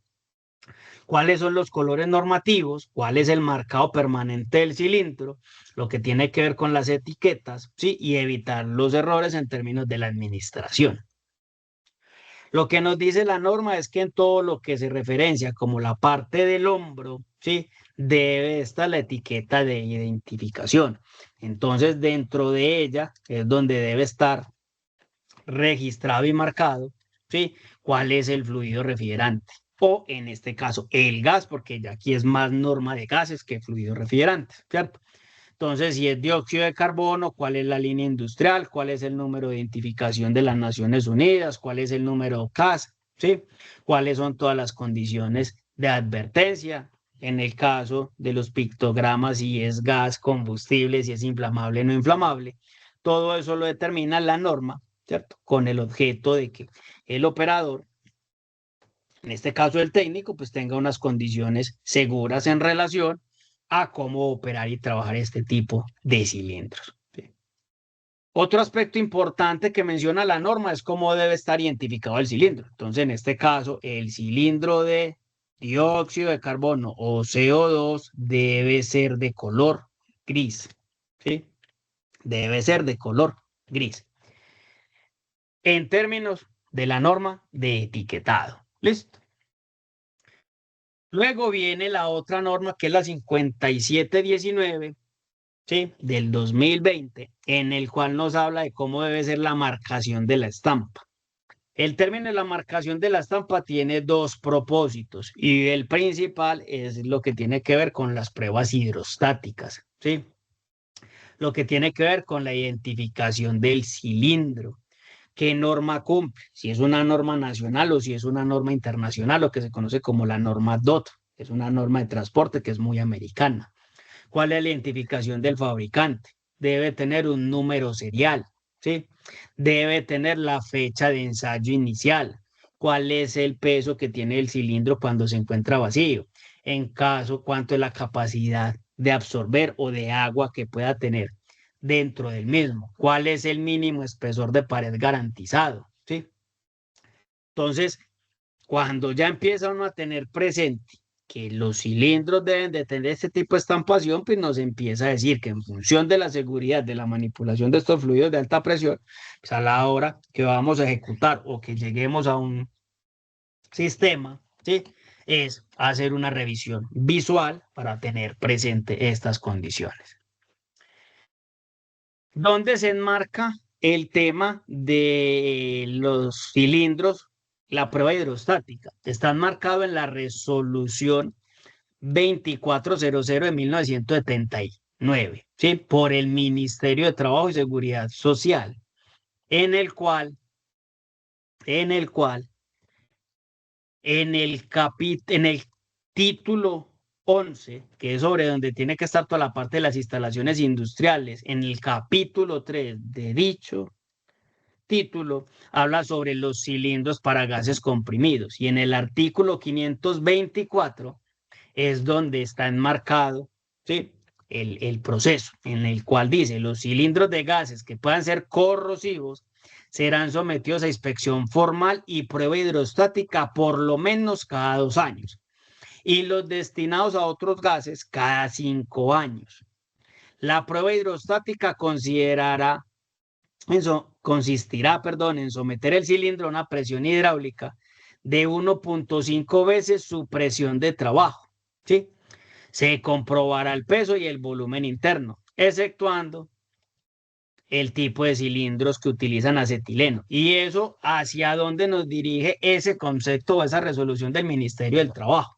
¿Cuáles son los colores normativos? ¿Cuál es el marcado permanente del cilindro? Lo que tiene que ver con las etiquetas, ¿sí? Y evitar los errores en términos de la administración. Lo que nos dice la norma es que en todo lo que se referencia como la parte del hombro, ¿sí? Debe estar la etiqueta de identificación. Entonces, dentro de ella es donde debe estar registrado y marcado, ¿sí? ¿Cuál es el fluido refrigerante? O en este caso, el gas, porque ya aquí es más norma de gases que fluido refrigerante, ¿cierto? Entonces, si es dióxido de carbono, ¿cuál es la línea industrial? ¿Cuál es el número de identificación de las Naciones Unidas? ¿Cuál es el número CAS? ¿Sí? ¿Cuáles son todas las condiciones de advertencia? En el caso de los pictogramas, si es gas, combustible, si es inflamable o no inflamable. Todo eso lo determina la norma, ¿cierto? Con el objeto de que el operador, en este caso el técnico, pues tenga unas condiciones seguras en relación a cómo operar y trabajar este tipo de cilindros. ¿Sí? Otro aspecto importante que menciona la norma es cómo debe estar identificado el cilindro. Entonces, en este caso, el cilindro de dióxido de carbono o CO2 debe ser de color gris. ¿Sí? Debe ser de color gris. En términos de la norma de etiquetado. ¿Listo? Luego viene la otra norma que es la 5719, ¿sí? Del 2020, en el cual nos habla de cómo debe ser la marcación de la estampa. El término de la marcación de la estampa tiene dos propósitos y el principal es lo que tiene que ver con las pruebas hidrostáticas, ¿sí? Lo que tiene que ver con la identificación del cilindro. ¿Qué norma cumple? Si es una norma nacional o si es una norma internacional, lo que se conoce como la norma DOT, que es una norma de transporte que es muy americana. ¿Cuál es la identificación del fabricante? Debe tener un número serial, ¿sí? Debe tener la fecha de ensayo inicial. ¿Cuál es el peso que tiene el cilindro cuando se encuentra vacío? En caso, ¿cuánto es la capacidad de absorber o de agua que pueda tener dentro del mismo? ¿Cuál es el mínimo espesor de pared garantizado? ¿Sí? Entonces, cuando ya empieza uno a tener presente que los cilindros deben de tener este tipo de estampación, pues nos empieza a decir que en función de la seguridad de la manipulación de estos fluidos de alta presión, pues a la hora que vamos a ejecutar o que lleguemos a un sistema, ¿sí? Es hacer una revisión visual para tener presente estas condiciones. ¿Dónde se enmarca el tema de los cilindros, la prueba hidrostática? Está enmarcado en la resolución 2400 de 1979, ¿sí? Por el Ministerio de Trabajo y Seguridad Social, en el cual, en el cual, en el título 11, que es sobre donde tiene que estar toda la parte de las instalaciones industriales, en el capítulo 3 de dicho título habla sobre los cilindros para gases comprimidos y en el artículo 524 es donde está enmarcado, ¿sí? El proceso en el cual dice los cilindros de gases que puedan ser corrosivos serán sometidos a inspección formal y prueba hidrostática por lo menos cada 2 años y los destinados a otros gases cada 5 años. La prueba hidrostática consistirá, en someter el cilindro a una presión hidráulica de 1.5 veces su presión de trabajo, ¿sí? Se comprobará el peso y el volumen interno, exceptuando el tipo de cilindros que utilizan acetileno. Y eso, ¿hacia dónde nos dirige ese concepto o esa resolución del Ministerio del Trabajo?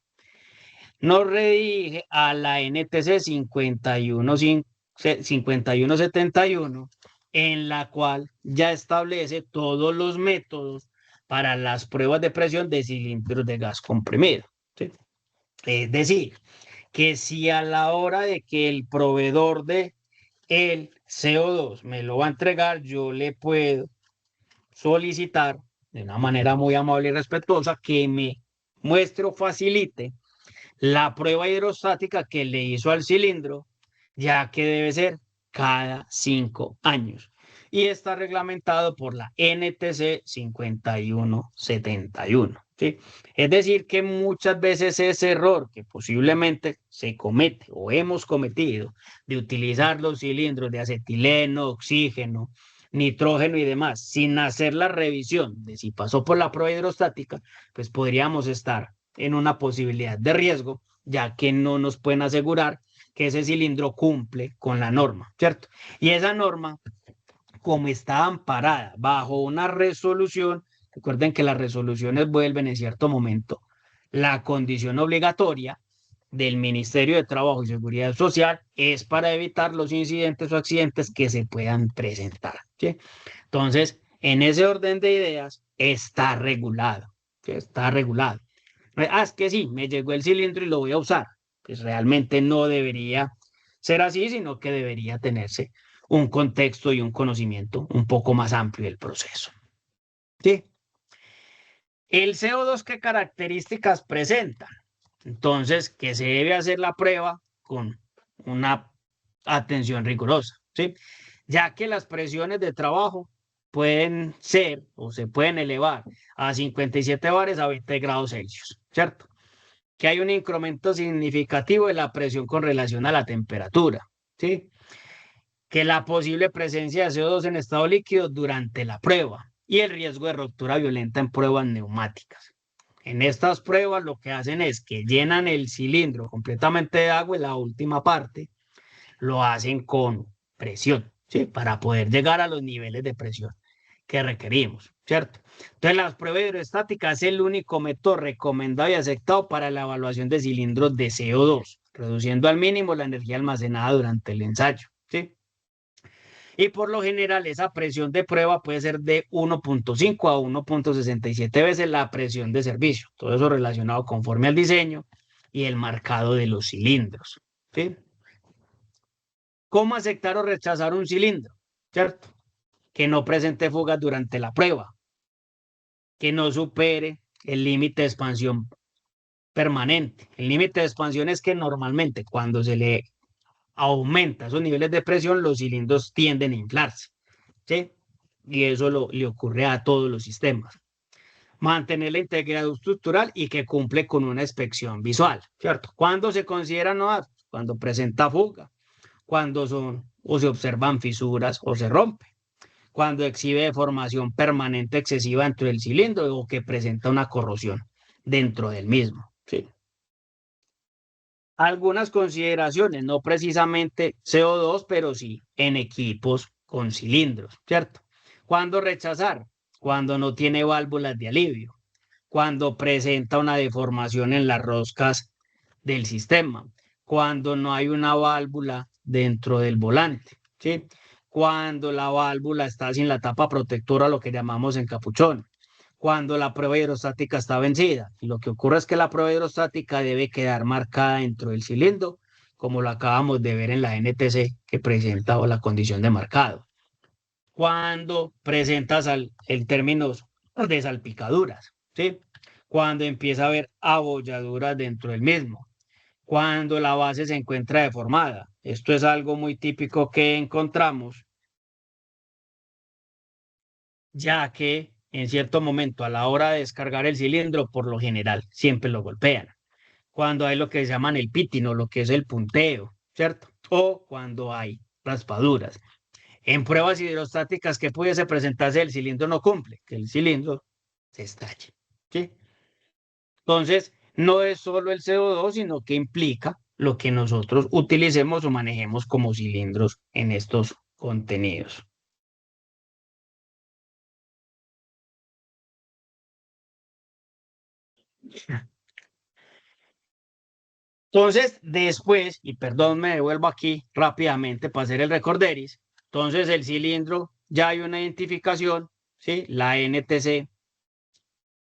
Nos redirige a la NTC 5171, en la cual ya establece todos los métodos para las pruebas de presión de cilindros de gas comprimido. ¿Sí? Es decir, que si a la hora de que el proveedor de el CO2 me lo va a entregar, yo le puedo solicitar de una manera muy amable y respetuosa que me muestre o facilite la prueba hidrostática que le hizo al cilindro, ya que debe ser cada 5 años. Y está reglamentado por la NTC 5171. ¿Sí? Es decir, que muchas veces ese error que posiblemente se comete o hemos cometido de utilizar los cilindros de acetileno, oxígeno, nitrógeno y demás, sin hacer la revisión de si pasó por la prueba hidrostática, pues podríamos estar en una posibilidad de riesgo, ya que no nos pueden asegurar que ese cilindro cumple con la norma, ¿cierto? Y esa norma, como está amparada bajo una resolución, recuerden que las resoluciones vuelven en cierto momento la condición obligatoria del Ministerio de Trabajo y Seguridad Social, es para evitar los incidentes o accidentes que se puedan presentar, ¿sí? Entonces, en ese orden de ideas está regulado, ¿sí? Está regulado. Es que sí, me llegó el cilindro y lo voy a usar. Pues realmente no debería ser así, sino que debería tenerse un contexto y un conocimiento un poco más amplio del proceso. ¿Sí? El CO2, ¿qué características presenta? Entonces, que se debe hacer la prueba con una atención rigurosa, ¿sí? Ya que las presiones de trabajo pueden ser o se pueden elevar a 57 bares a 20 grados Celsius, ¿cierto? Que hay un incremento significativo de la presión con relación a la temperatura, ¿sí? Que la posible presencia de CO2 en estado líquido durante la prueba y el riesgo de ruptura violenta en pruebas neumáticas. En estas pruebas lo que hacen es que llenan el cilindro completamente de agua en la última parte, lo hacen con presión, ¿sí? Para poder llegar a los niveles de presión que requerimos, ¿cierto? Entonces, las pruebas hidrostáticas es el único método recomendado y aceptado para la evaluación de cilindros de CO2, reduciendo al mínimo la energía almacenada durante el ensayo, ¿sí? Y por lo general, esa presión de prueba puede ser de 1.5 a 1.67 veces la presión de servicio. Todo eso relacionado conforme al diseño y el marcado de los cilindros, ¿sí? ¿Cómo aceptar o rechazar un cilindro? ¿Cierto? Que no presente fugas durante la prueba, que no supere el límite de expansión permanente. El límite de expansión es que normalmente cuando se le aumenta esos niveles de presión, los cilindros tienden a inflarse, ¿sí? Y eso le ocurre a todos los sistemas. Mantener la integridad estructural y que cumple con una inspección visual, ¿cierto? ¿Cuándo se considera no apto? Cuando presenta fuga, cuando son o se observan fisuras o se rompe, cuando exhibe deformación permanente excesiva dentro del cilindro o que presenta una corrosión dentro del mismo, ¿sí? Algunas consideraciones, no precisamente CO2, pero sí en equipos con cilindros, ¿cierto? ¿Cuándo rechazar? Cuando no tiene válvulas de alivio, cuando presenta una deformación en las roscas del sistema, cuando no hay una válvula dentro del volante, ¿sí? Cuando la válvula está sin la tapa protectora, lo que llamamos encapuchón, cuando la prueba hidrostática está vencida. Y lo que ocurre es que la prueba hidrostática debe quedar marcada dentro del cilindro, como lo acabamos de ver en la NTC que presenta la condición de marcado. Cuando presentas el término de salpicaduras, ¿sí? Cuando empieza a haber abolladuras dentro del mismo, cuando la base se encuentra deformada. Esto es algo muy típico que encontramos, ya que en cierto momento a la hora de descargar el cilindro, por lo general, siempre lo golpean. Cuando hay lo que se llaman el pítino, lo que es el punteo, ¿cierto? O cuando hay raspaduras. En pruebas hidrostáticas que pudiese presentarse el cilindro no cumple, que el cilindro se estalle, ¿sí? Entonces, no es solo el CO2, sino que implica lo que nosotros utilicemos o manejemos como cilindros en estos contenidos. Entonces, después, y perdón, me devuelvo aquí rápidamente para hacer el recorderis. Entonces, el cilindro ya hay una identificación, ¿sí? La NTC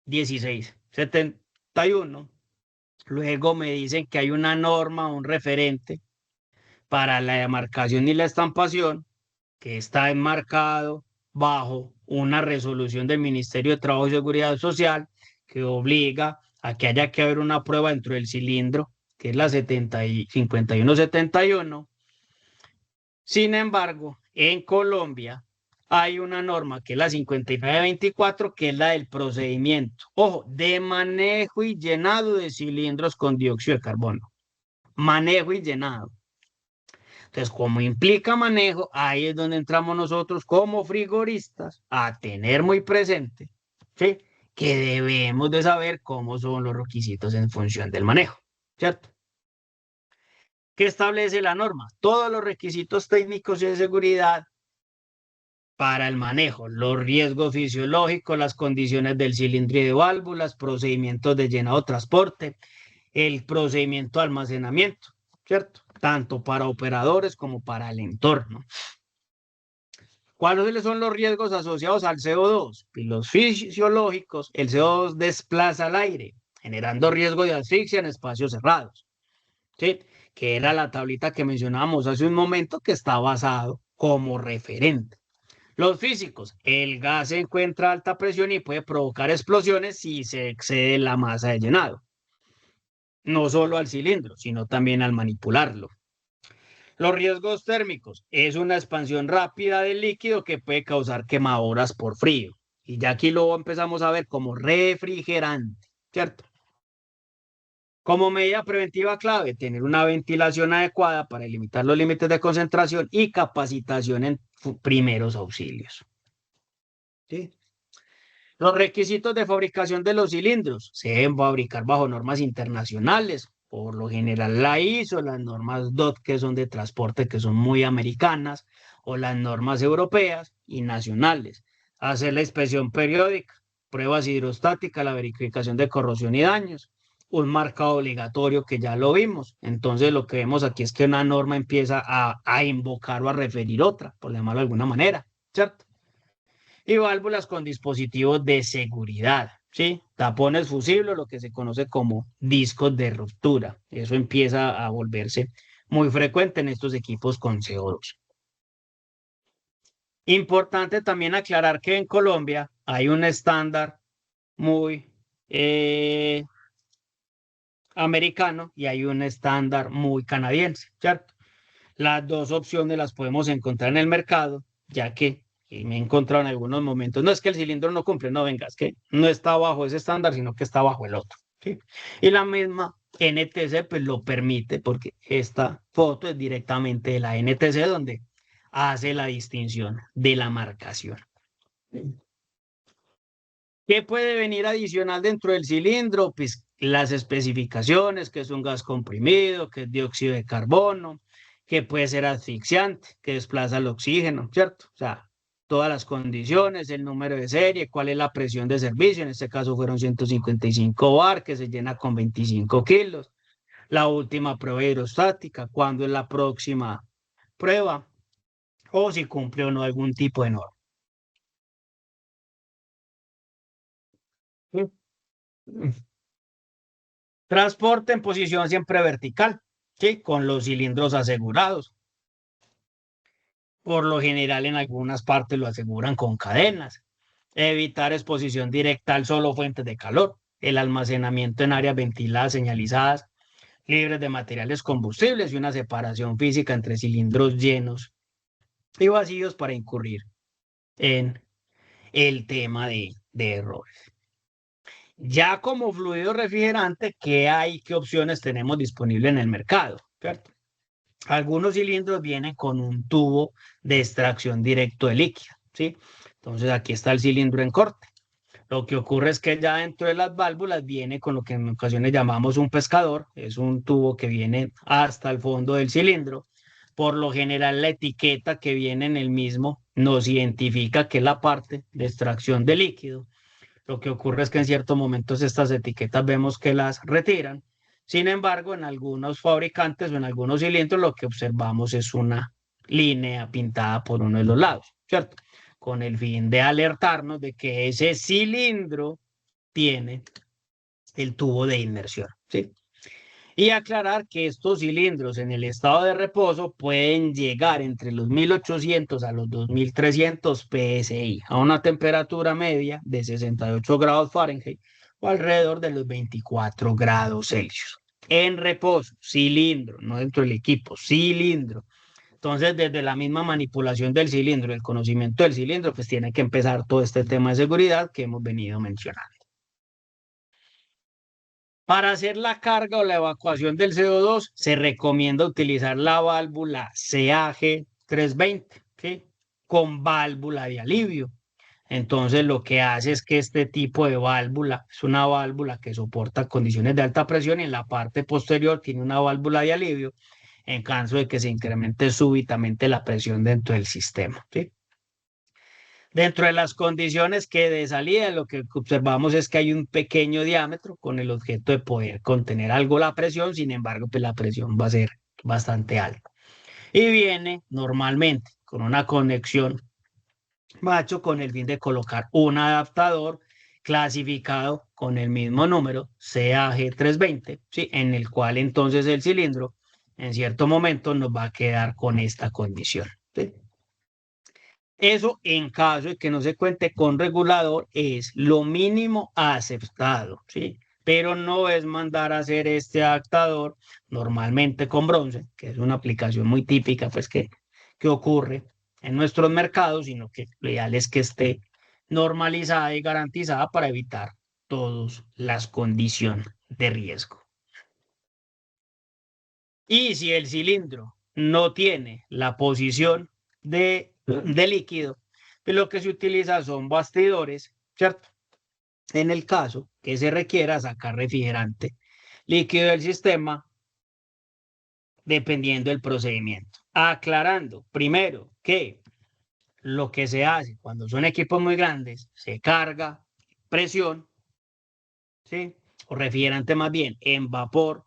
1671. Luego me dicen que hay una norma, un referente para la demarcación y la estampación, que está enmarcado bajo una resolución del Ministerio de Trabajo y Seguridad Social que obliga a que haya que haber una prueba dentro del cilindro, que es la 5171. Sin embargo, en Colombia hay una norma que es la 5924, que es la del procedimiento, ojo, de manejo y llenado de cilindros con dióxido de carbono. Manejo y llenado. Entonces, como implica manejo, ahí es donde entramos nosotros como frigoristas a tener muy presente, ¿sí? Que debemos de saber cómo son los requisitos en función del manejo, ¿cierto? ¿Qué establece la norma? Todos los requisitos técnicos y de seguridad para el manejo, los riesgos fisiológicos, las condiciones del cilindro y de válvulas, procedimientos de llenado transporte, el procedimiento de almacenamiento, ¿cierto? Tanto para operadores como para el entorno. ¿Cuáles son los riesgos asociados al CO2? Y los fisiológicos, el CO2 desplaza al aire, generando riesgo de asfixia en espacios cerrados, ¿sí? Que era la tablita que mencionábamos hace un momento que está basado como referente. Los físicos, el gas se encuentra a alta presión y puede provocar explosiones si se excede la masa de llenado, no solo al cilindro, sino también al manipularlo. Los riesgos térmicos es una expansión rápida del líquido que puede causar quemaduras por frío. Y ya aquí lo empezamos a ver como refrigerante, ¿cierto? Como medida preventiva clave, tener una ventilación adecuada para limitar los límites de concentración y capacitación en primeros auxilios. ¿Sí? Los requisitos de fabricación de los cilindros se deben fabricar bajo normas internacionales, por lo general la ISO, las normas DOT que son de transporte que son muy americanas, o las normas europeas y nacionales. Hacer la inspección periódica, pruebas hidrostáticas, la verificación de corrosión y daños, un marcado obligatorio que ya lo vimos. Entonces lo que vemos aquí es que una norma empieza a invocar o a referir otra, por llamarlo de alguna manera, ¿cierto? Y válvulas con dispositivos de seguridad, ¿sí? Tapones fusibles, lo que se conoce como discos de ruptura. Eso empieza a volverse muy frecuente en estos equipos con CO2. Importante también aclarar que en Colombia hay un estándar muy americano y hay un estándar muy canadiense, ¿cierto? Las dos opciones las podemos encontrar en el mercado, ya que me he encontrado en algunos momentos, no es que el cilindro no cumple, no, venga, es que no está bajo ese estándar, sino que está bajo el otro, ¿sí? Y la misma NTC pues lo permite porque esta foto es directamente de la NTC donde hace la distinción de la marcación. ¿Qué puede venir adicional dentro del cilindro? Pues las especificaciones, que es un gas comprimido, que es dióxido de carbono, que puede ser asfixiante, que desplaza el oxígeno, ¿cierto? O sea, todas las condiciones, el número de serie, cuál es la presión de servicio, en este caso fueron 155 bar, que se llena con 25 kilos, la última prueba hidrostática, cuándo es la próxima prueba, o si cumple o no algún tipo de norma. Transporte en posición siempre vertical, ¿sí? Con los cilindros asegurados. Por lo general, en algunas partes lo aseguran con cadenas. Evitar exposición directa al solo fuentes de calor. El almacenamiento en áreas ventiladas, señalizadas, libres de materiales combustibles y una separación física entre cilindros llenos y vacíos para incurrir en el tema de errores. Ya como fluido refrigerante, ¿qué hay? ¿Qué opciones tenemos disponibles en el mercado? ¿Cierto? Algunos cilindros vienen con un tubo de extracción directo de líquido, ¿sí? Entonces aquí está el cilindro en corte. Lo que ocurre es que ya dentro de las válvulas viene con lo que en ocasiones llamamos un pescador, es un tubo que viene hasta el fondo del cilindro. Por lo general, la etiqueta que viene en el mismo nos identifica que es la parte de extracción de líquido. Lo que ocurre es que en ciertos momentos estas etiquetas vemos que las retiran. Sin embargo, en algunos fabricantes o en algunos cilindros lo que observamos es una línea pintada por uno de los lados, ¿cierto? Con el fin de alertarnos de que ese cilindro tiene el tubo de inmersión, ¿sí? Y aclarar que estos cilindros en el estado de reposo pueden llegar entre los 1800 a los 2300 psi a una temperatura media de 68 grados Fahrenheit o alrededor de los 24 grados Celsius. En reposo, cilindro, no dentro del equipo, cilindro. Entonces, desde la misma manipulación del cilindro, el conocimiento del cilindro, pues tiene que empezar todo este tema de seguridad que hemos venido mencionando. Para hacer la carga o la evacuación del CO2, se recomienda utilizar la válvula CAG 320, ¿sí? Con válvula de alivio. Entonces, lo que hace es que este tipo de válvula es una válvula que soporta condiciones de alta presión y en la parte posterior tiene una válvula de alivio en caso de que se incremente súbitamente la presión dentro del sistema, ¿sí? Dentro de las condiciones que de salida, lo que observamos es que hay un pequeño diámetro con el objeto de poder contener algo la presión, sin embargo, pues la presión va a ser bastante alta. Y viene normalmente con una conexión macho con el fin de colocar un adaptador clasificado con el mismo número, CAG320, ¿sí? En el cual entonces el cilindro en cierto momento nos va a quedar con esta condición, ¿sí? Eso en caso de que no se cuente con regulador es lo mínimo aceptado, ¿sí? Pero no es mandar a hacer este adaptador normalmente con bronce, que es una aplicación muy típica pues que ocurre en nuestros mercados, sino que lo ideal es que esté normalizada y garantizada para evitar todas las condiciones de riesgo. Y si el cilindro no tiene la posición de líquido, pues lo que se utiliza son bastidores, ¿cierto? En el caso que se requiera sacar refrigerante líquido del sistema, dependiendo del procedimiento. Aclarando, primero, que lo que se hace cuando son equipos muy grandes, se carga presión, ¿sí? O refrigerante más bien en vapor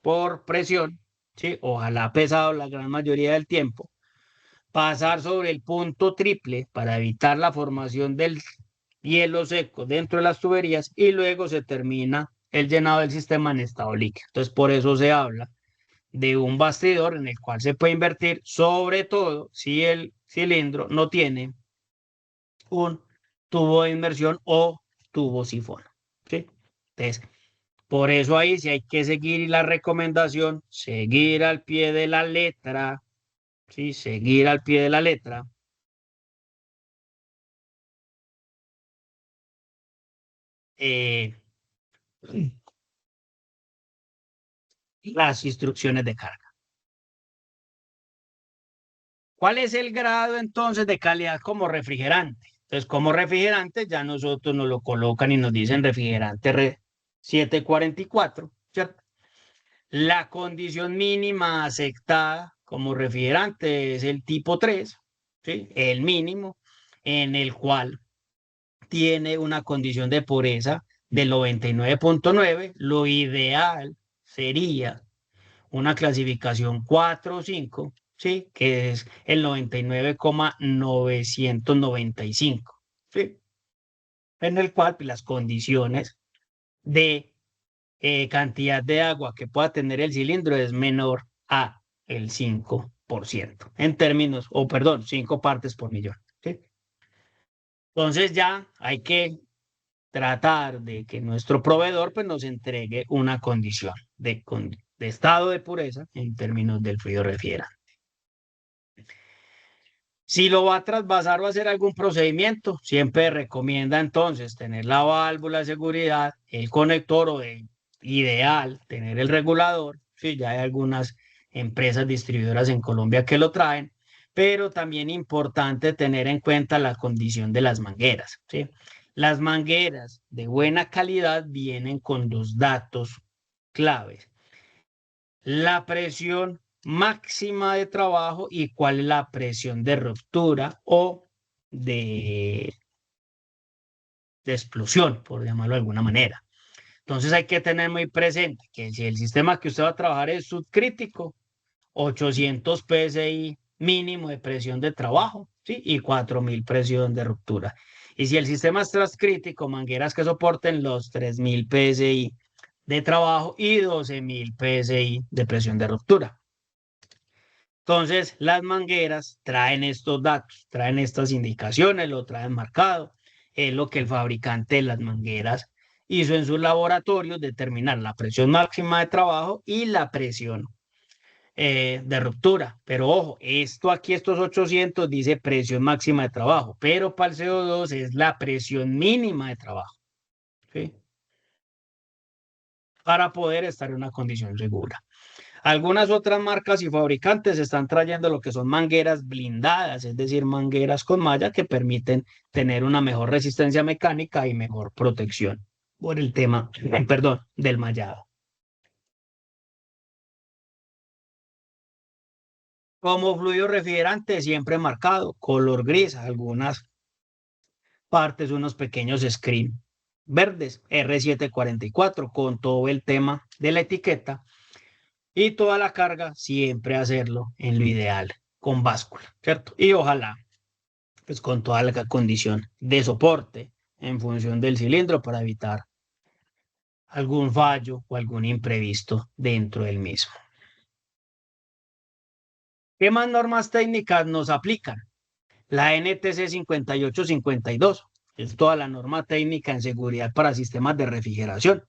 por presión, ¿sí? Ojalá pesado la gran mayoría del tiempo, pasar sobre el punto triple para evitar la formación del hielo seco dentro de las tuberías y luego se termina el llenado del sistema en estado líquido. Entonces, por eso se habla de un bastidor en el cual se puede invertir, sobre todo si el cilindro no tiene un tubo de inmersión o tubo sifón, ¿sí? Entonces, por eso ahí sí hay que seguir la recomendación, seguir al pie de la letra, ¿sí? Seguir al pie de la letra eh, las instrucciones de carga. ¿Cuál es el grado entonces de calidad como refrigerante? Entonces, como refrigerante, ya nosotros nos lo colocan y nos dicen refrigerante 744, ¿cierto? La condición mínima aceptada como refrigerante es el tipo 3, ¿sí? El mínimo, en el cual tiene una condición de pureza del 99.9. Lo ideal sería una clasificación 4 o 5, ¿sí? Que es el 99,995, ¿sí? En el cual pues, las condiciones de cantidad de agua que pueda tener el cilindro es menor a el 5% en términos, o perdón, 5 partes por millón, ¿sí? Entonces ya hay que tratar de que nuestro proveedor pues, nos entregue una condición de estado de pureza en términos del fluido refrigerante. Si lo va a trasvasar o hacer algún procedimiento, siempre recomienda entonces tener la válvula de seguridad, el conector o el ideal, tener el regulador. Sí, ya hay algunas empresas distribuidoras en Colombia que lo traen, pero también importante tener en cuenta la condición de las mangueras. ¿Sí? Las mangueras de buena calidad vienen con dos datos claves: la presión máxima de trabajo y cuál es la presión de ruptura o de, de explosión, por llamarlo de alguna manera. Entonces hay que tener muy presente que si el sistema que usted va a trabajar es subcrítico, 800 PSI mínimo de presión de trabajo, ¿sí? Y 4000 presión de ruptura. Y si el sistema es transcrítico, mangueras que soporten los 3000 PSI de trabajo y 12000 PSI de presión de ruptura. Entonces, las mangueras traen estos datos, traen estas indicaciones, lo traen marcado. Es lo que el fabricante de las mangueras hizo en su laboratorio, determinar la presión máxima de trabajo y la presión de ruptura. Pero ojo, esto aquí, estos 800 dice presión máxima de trabajo, pero para el CO2 es la presión mínima de trabajo, ¿sí? Para poder estar en una condición segura. Algunas otras marcas y fabricantes están trayendo lo que son mangueras blindadas, es decir, mangueras con malla que permiten tener una mejor resistencia mecánica y mejor protección por el tema, perdón, del mallado. Como fluido refrigerante siempre marcado, color gris, algunas partes, unos pequeños screen verdes, R744 con todo el tema de la etiqueta y toda la carga, siempre hacerlo en lo ideal con báscula, ¿cierto? Y ojalá pues con toda la condición de soporte en función del cilindro para evitar algún fallo o algún imprevisto dentro del mismo. ¿Qué más normas técnicas nos aplican? La NTC 5852 es toda la norma técnica en seguridad para sistemas de refrigeración.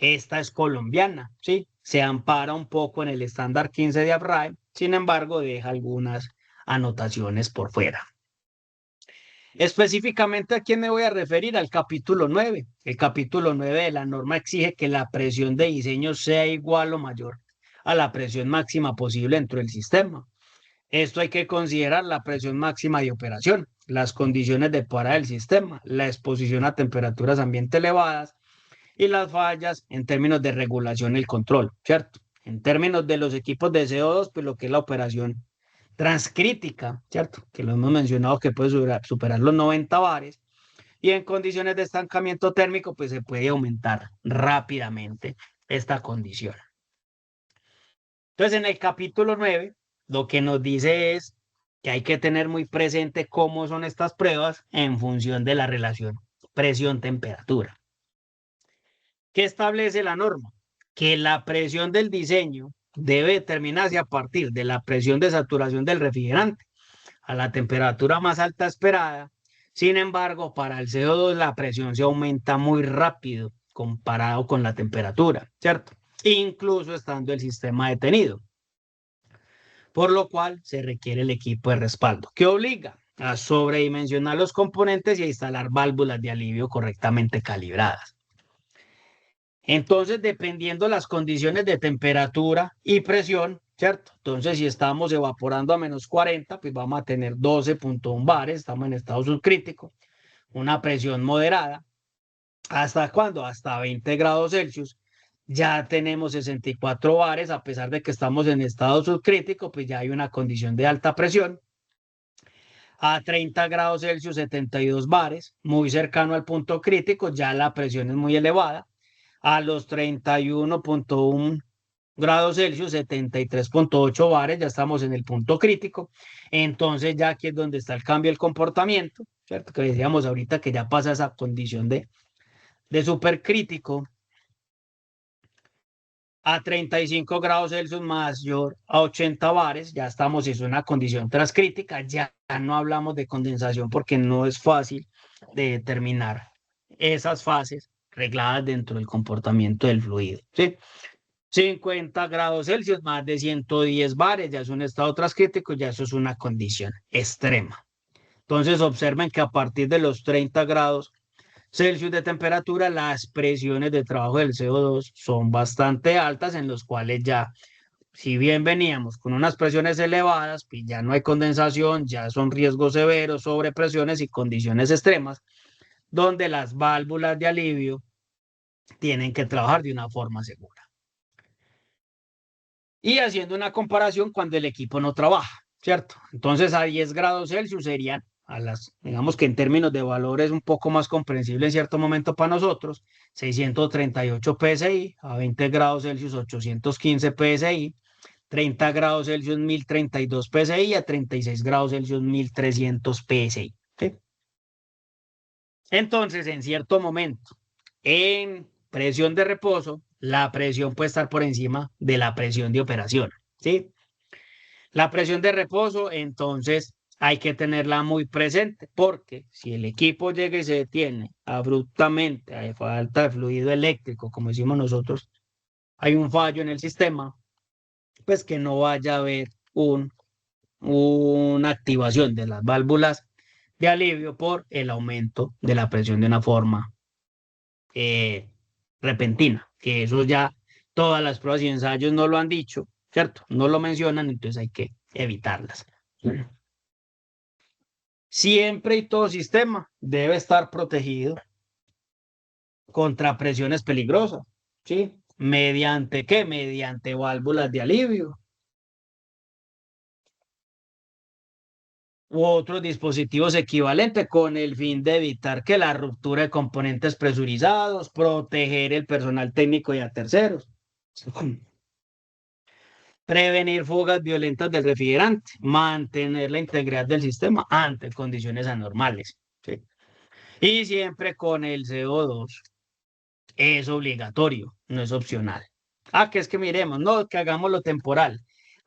Esta es colombiana, ¿sí? Se ampara un poco en el estándar 15 de ABRAE, sin embargo, deja algunas anotaciones por fuera. Específicamente, ¿a quién me voy a referir? Al capítulo 9. El capítulo 9 de la norma exige que la presión de diseño sea igual o mayor a la presión máxima posible dentro del sistema. Esto hay que considerar la presión máxima de operación, las condiciones de parada del sistema, la exposición a temperaturas ambiente elevadas y las fallas en términos de regulación y el control, ¿cierto? En términos de los equipos de CO2, pues lo que es la operación transcrítica, ¿cierto? Que lo hemos mencionado que puede superar los 90 bares y en condiciones de estancamiento térmico, pues se puede aumentar rápidamente esta condición. Entonces, en el capítulo 9, lo que nos dice es que hay que tener muy presente cómo son estas pruebas en función de la relación presión-temperatura. ¿Qué establece la norma? Que la presión del diseño debe determinarse a partir de la presión de saturación del refrigerante a la temperatura más alta esperada. Sin embargo, para el CO2 la presión se aumenta muy rápido comparado con la temperatura, ¿cierto? Incluso estando el sistema detenido, por lo cual se requiere el equipo de respaldo, que obliga a sobredimensionar los componentes y a instalar válvulas de alivio correctamente calibradas. Entonces, dependiendo las condiciones de temperatura y presión, ¿cierto? Entonces, si estamos evaporando a menos 40, pues vamos a tener 12.1 bares, estamos en estado subcrítico, una presión moderada. ¿Hasta cuándo? Hasta 20 grados Celsius. Ya tenemos 64 bares, a pesar de que estamos en estado subcrítico, pues ya hay una condición de alta presión. A 30 grados Celsius, 72 bares, muy cercano al punto crítico, ya la presión es muy elevada. A los 31.1 grados Celsius, 73.8 bares, ya estamos en el punto crítico. Entonces ya aquí es donde está el cambio del comportamiento, ¿cierto? Que decíamos ahorita que ya pasa esa condición de supercrítico a 35 grados Celsius mayor a 80 bares, ya estamos, es una condición transcrítica, ya no hablamos de condensación porque no es fácil de determinar esas fases regladas dentro del comportamiento del fluido, ¿sí? 50 grados Celsius, más de 110 bares, ya es un estado transcrítico, ya eso es una condición extrema. Entonces observen que a partir de los 30 grados Celsius de temperatura, las presiones de trabajo del CO2 son bastante altas, en los cuales ya, si bien veníamos con unas presiones elevadas, pues ya no hay condensación, ya son riesgos severos, sobrepresiones y condiciones extremas, donde las válvulas de alivio tienen que trabajar de una forma segura. Y haciendo una comparación cuando el equipo no trabaja, ¿cierto? Entonces a 10 grados Celsius serían, digamos que en términos de valores un poco más comprensible en cierto momento para nosotros, 638 PSI, a 20 grados Celsius 815 PSI, 30 grados Celsius 1032 PSI, a 36 grados Celsius 1300 PSI. ¿Sí? Entonces, en cierto momento, en presión de reposo, la presión puede estar por encima de la presión de operación. ¿Sí? La presión de reposo, entonces, hay que tenerla muy presente porque si el equipo llega y se detiene abruptamente a falta de fluido eléctrico, como decimos nosotros, hay un fallo en el sistema, pues que no vaya a haber una activación de las válvulas de alivio por el aumento de la presión de una forma eh, repentina, que eso ya todas las pruebas y ensayos no lo han dicho, ¿cierto? No lo mencionan, entonces hay que evitarlas. Siempre y todo sistema debe estar protegido contra presiones peligrosas, ¿sí? ¿Mediante qué? Mediante válvulas de alivio u otros dispositivos equivalentes con el fin de evitar que la ruptura de componentes presurizados, proteger el personal técnico y a terceros, prevenir fugas violentas del refrigerante, mantener la integridad del sistema ante condiciones anormales. ¿Sí? Y siempre con el CO2 es obligatorio, no es opcional. Que es que miremos, no, que hagamos lo temporal.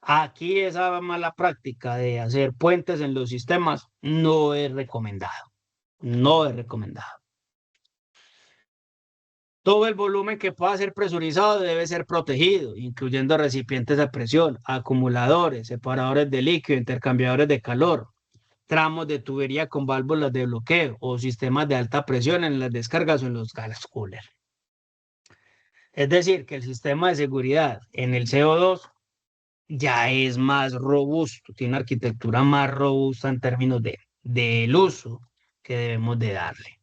Aquí esa mala práctica de hacer puentes en los sistemas no es recomendado. No es recomendado. Todo el volumen que pueda ser presurizado debe ser protegido, incluyendo recipientes de presión, acumuladores, separadores de líquido, intercambiadores de calor, tramos de tubería con válvulas de bloqueo o sistemas de alta presión en las descargas o en los gas coolers. Es decir, que el sistema de seguridad en el CO2 ya es más robusto, tiene una arquitectura más robusta en términos del uso que debemos de darle.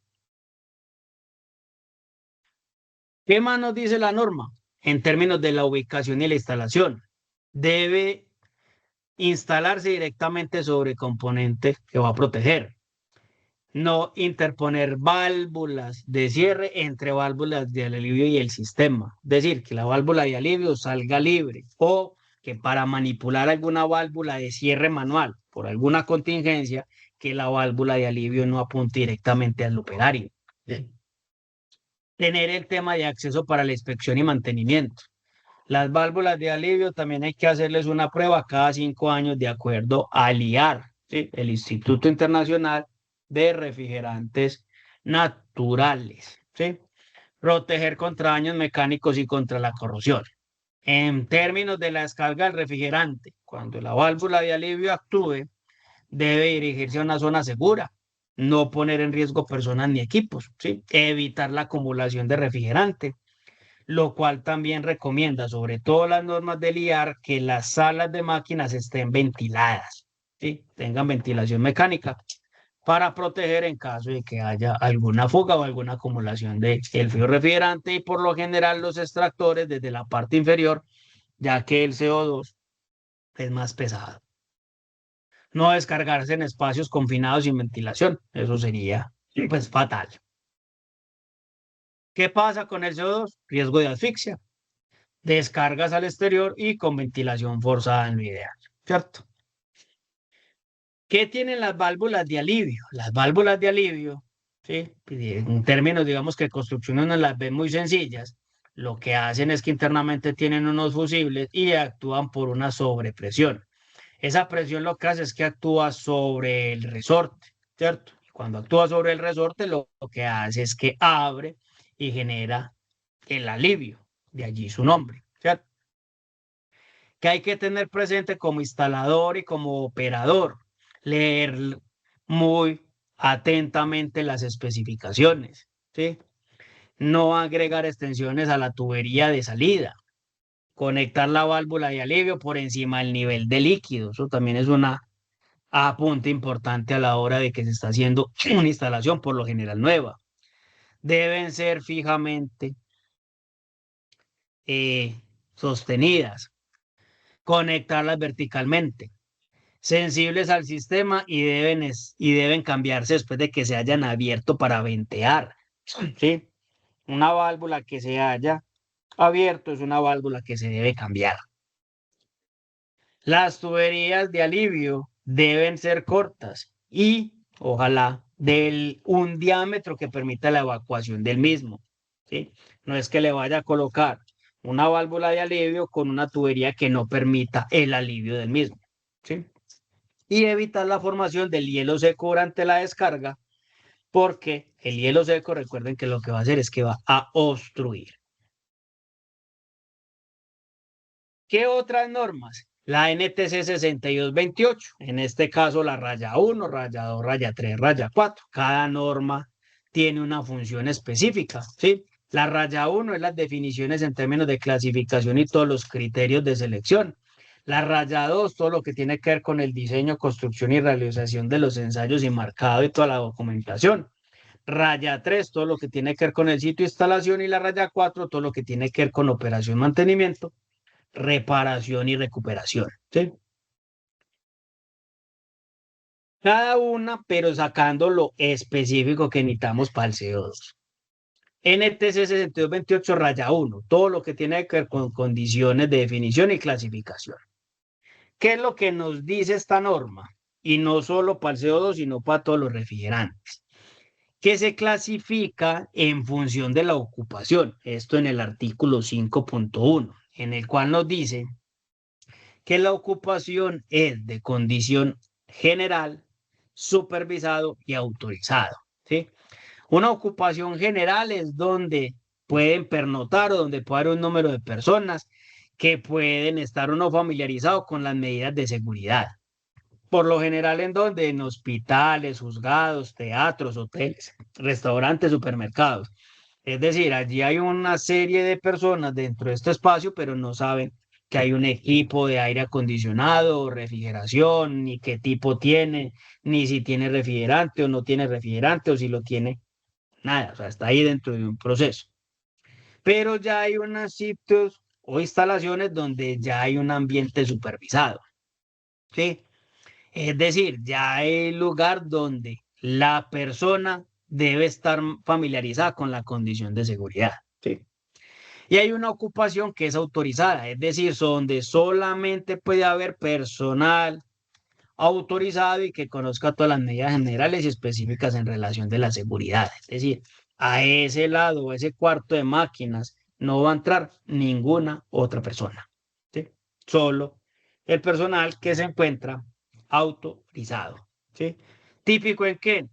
¿Qué más nos dice la norma? En términos de la ubicación y la instalación, debe instalarse directamente sobre componente que va a proteger. No interponer válvulas de cierre entre válvulas de alivio y el sistema. Es decir, que la válvula de alivio salga libre o que para manipular alguna válvula de cierre manual por alguna contingencia, que la válvula de alivio no apunte directamente al operario. Bien. Tener el tema de acceso para la inspección y mantenimiento. Las válvulas de alivio también hay que hacerles una prueba cada 5 años de acuerdo al IAR, ¿sí? El Instituto Internacional de Refrigerantes Naturales. ¿Sí? Proteger contra daños mecánicos y contra la corrosión. En términos de la descarga del refrigerante, cuando la válvula de alivio actúe, debe dirigirse a una zona segura, no poner en riesgo personas ni equipos, ¿sí? Evitar la acumulación de refrigerante, lo cual también recomienda, sobre todo las normas del IAR, que las salas de máquinas estén ventiladas, ¿sí? Tengan ventilación mecánica para proteger en caso de que haya alguna fuga o alguna acumulación de el frío refrigerante y por lo general los extractores desde la parte inferior, ya que el CO2 es más pesado. No descargarse en espacios confinados sin ventilación, eso sería pues fatal. ¿Qué pasa con el CO2? Riesgo de asfixia, descargas al exterior y con ventilación forzada en lo ideal, ¿cierto? ¿Qué tienen las válvulas de alivio? Las válvulas de alivio, ¿sí? En términos, digamos que construcciones no las ven muy sencillas, lo que hacen es que internamente tienen unos fusibles y actúan por una sobrepresión. Esa presión lo que hace es que actúa sobre el resorte, ¿cierto? Cuando actúa sobre el resorte, lo que hace es que abre y genera el alivio, de allí su nombre, ¿cierto? Que hay que tener presente como instalador y como operador, leer muy atentamente las especificaciones, ¿sí? No agregar extensiones a la tubería de salida, conectar la válvula de alivio por encima del nivel de líquido, eso también es una apunte importante a la hora de que se está haciendo una instalación por lo general nueva. deben ser fijamente sostenidas, conectarlas verticalmente, sensibles al sistema y deben cambiarse después de que se hayan abierto para ventear. ¿Sí? Una válvula que se haya abierto es una válvula que se debe cambiar. Las tuberías de alivio deben ser cortas y ojalá de un diámetro que permita la evacuación del mismo. ¿Sí? No es que le vaya a colocar una válvula de alivio con una tubería que no permita el alivio del mismo. ¿Sí? Y evitar la formación del hielo seco durante la descarga, porque el hielo seco, recuerden que lo que va a hacer es que va a obstruir. ¿Qué otras normas? La NTC 6228, en este caso la raya 1, raya 2, raya 3, raya 4. Cada norma tiene una función específica, ¿sí? La raya 1 es las definiciones en términos de clasificación y todos los criterios de selección. La raya 2, todo lo que tiene que ver con el diseño, construcción y realización de los ensayos y marcado y toda la documentación. Raya 3, todo lo que tiene que ver con el sitio de instalación y la raya 4, todo lo que tiene que ver con operación, mantenimiento, reparación y recuperación. ¿Sí? Cada una, pero sacando lo específico que necesitamos para el CO2. NTC 6228 raya 1, todo lo que tiene que ver con condiciones de definición y clasificación. ¿Qué es lo que nos dice esta norma? Y no solo para el CO2, sino para todos los refrigerantes. Que se clasifica en función de la ocupación. Esto en el artículo 5.1, en el cual nos dice que la ocupación es de condición general, supervisado y autorizado. ¿Sí? Una ocupación general es donde pueden pernoctar o donde puede haber un número de personas que pueden estar o no familiarizados con las medidas de seguridad. Por lo general, ¿en donde? En hospitales, juzgados, teatros, hoteles, restaurantes, supermercados. Es decir, allí hay una serie de personas dentro de este espacio, pero no saben que hay un equipo de aire acondicionado, refrigeración, ni qué tipo tiene, ni si tiene refrigerante o no tiene refrigerante, o si lo tiene, nada, o sea, está ahí dentro de un proceso. Pero ya hay unos sitios o instalaciones donde ya hay un ambiente supervisado, ¿sí? Es decir, ya hay lugar donde la persona debe estar familiarizada con la condición de seguridad. ¿Sí? Y hay una ocupación que es autorizada, es decir, donde solamente puede haber personal autorizado y que conozca todas las medidas generales y específicas en relación de la seguridad. Es decir, a ese lado, a ese cuarto de máquinas, no va a entrar ninguna otra persona. ¿Sí? Solo el personal que se encuentra autorizado. ¿Sí? ¿Típico en qué?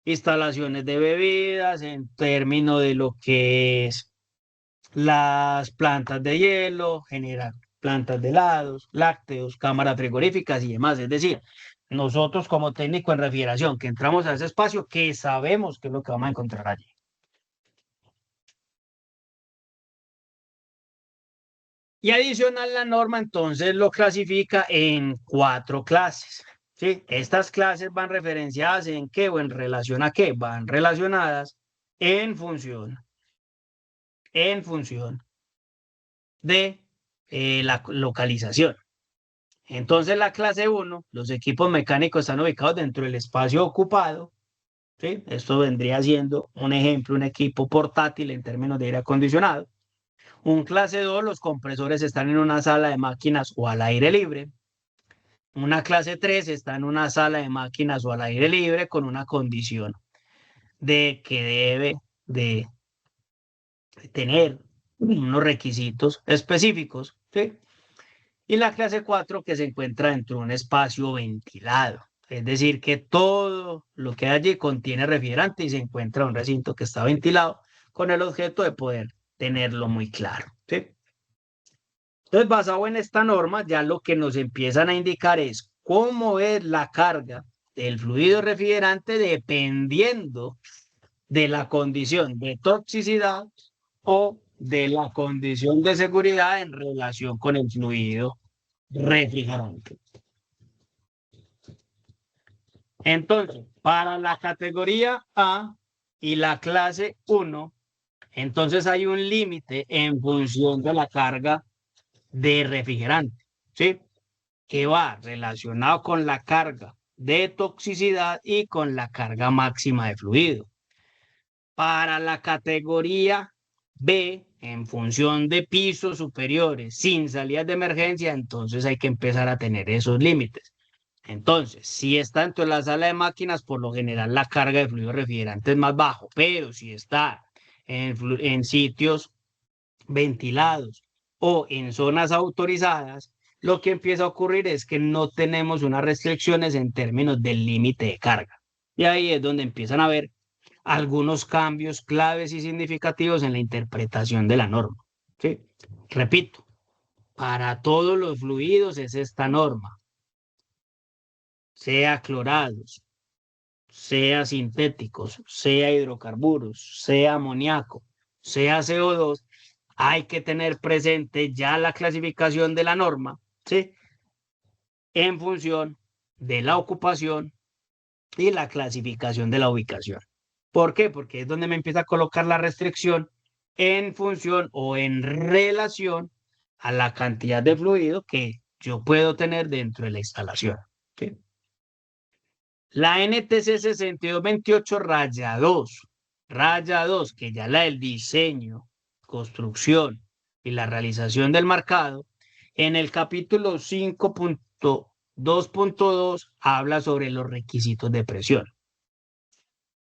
Instalaciones de bebidas, en términos de lo que es las plantas de hielo, generar plantas de helados, lácteos, cámaras frigoríficas y demás. Es decir, nosotros como técnico en refrigeración que entramos a ese espacio, que sabemos qué es lo que vamos a encontrar allí. Y adicional la norma entonces lo clasifica en 4 clases. ¿Sí? Estas clases van referenciadas en qué o en relación a qué, van relacionadas en función de la localización. Entonces, la clase 1, los equipos mecánicos están ubicados dentro del espacio ocupado. ¿Sí? Esto vendría siendo un ejemplo, un equipo portátil en términos de aire acondicionado. Un clase 2, los compresores están en una sala de máquinas o al aire libre. Una clase 3 está en una sala de máquinas o al aire libre con una condición de que debe de tener unos requisitos específicos. ¿Sí? Y la clase 4 que se encuentra dentro de un espacio ventilado. Es decir, que todo lo que hay allí contiene refrigerante y se encuentra en un recinto que está ventilado con el objeto de poder tenerlo muy claro. ¿Sí? Entonces, basado en esta norma, ya lo que nos empiezan a indicar es cómo es la carga del fluido refrigerante dependiendo de la condición de toxicidad o de la condición de seguridad en relación con el fluido refrigerante. Entonces, para la categoría A, y la clase 1, entonces hay un límite en función de la carga de refrigerante, ¿sí? Que va relacionado con la carga de toxicidad y con la carga máxima de fluido. Para la categoría B, en función de pisos superiores sin salidas de emergencia, entonces hay que empezar a tener esos límites. Entonces, si está dentro de la sala de máquinas, por lo general la carga de fluido refrigerante es más bajo, pero si está en sitios ventilados o en zonas autorizadas, lo que empieza a ocurrir es que no tenemos unas restricciones en términos del límite de carga. Y ahí es donde empiezan a haber algunos cambios claves y significativos en la interpretación de la norma. ¿Sí? Repito, para todos los fluidos es esta norma, sea clorados, sea sintéticos, sea hidrocarburos, sea amoníaco, sea CO2, hay que tener presente ya la clasificación de la norma, ¿sí? En función de la ocupación y la clasificación de la ubicación. ¿Por qué? Porque es donde me empieza a colocar la restricción en función o en relación a la cantidad de fluido que yo puedo tener dentro de la instalación. ¿Sí? La NTC 6228 raya 2, que ya la del diseño, construcción y la realización del marcado, en el capítulo 5.2.2 habla sobre los requisitos de presión.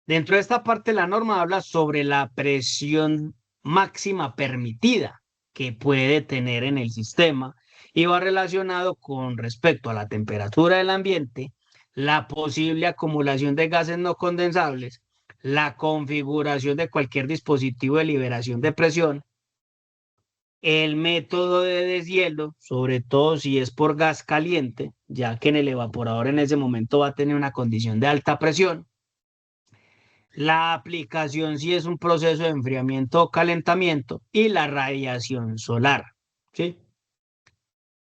Dentro de esta parte, la norma habla sobre la presión máxima permitida que puede tener en el sistema y va relacionado con respecto a la temperatura del ambiente, la posible acumulación de gases no condensables, la configuración de cualquier dispositivo de liberación de presión, el método de deshielo, sobre todo si es por gas caliente, ya que en el evaporador en ese momento va a tener una condición de alta presión, la aplicación si es un proceso de enfriamiento o calentamiento y la radiación solar, ¿sí?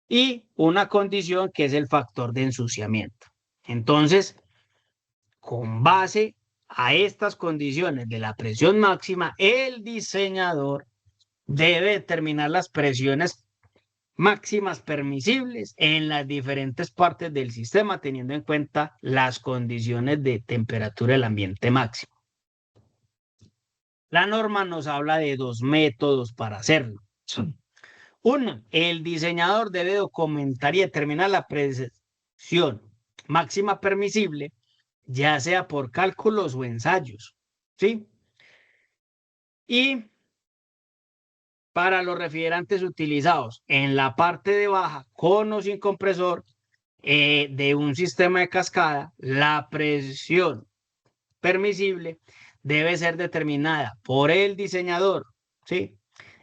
Y una condición que es el factor de ensuciamiento. Entonces, con base a estas condiciones de la presión máxima, el diseñador debe determinar las presiones máximas permisibles en las diferentes partes del sistema, teniendo en cuenta las condiciones de temperatura del ambiente máximo. La norma nos habla de dos métodos para hacerlo. Uno, el diseñador debe documentar y determinar la presión máxima permisible, ya sea por cálculos o ensayos, ¿sí? Y para los refrigerantes utilizados en la parte de baja, con o sin compresor, de un sistema de cascada, la presión permisible debe ser determinada por el diseñador, ¿sí?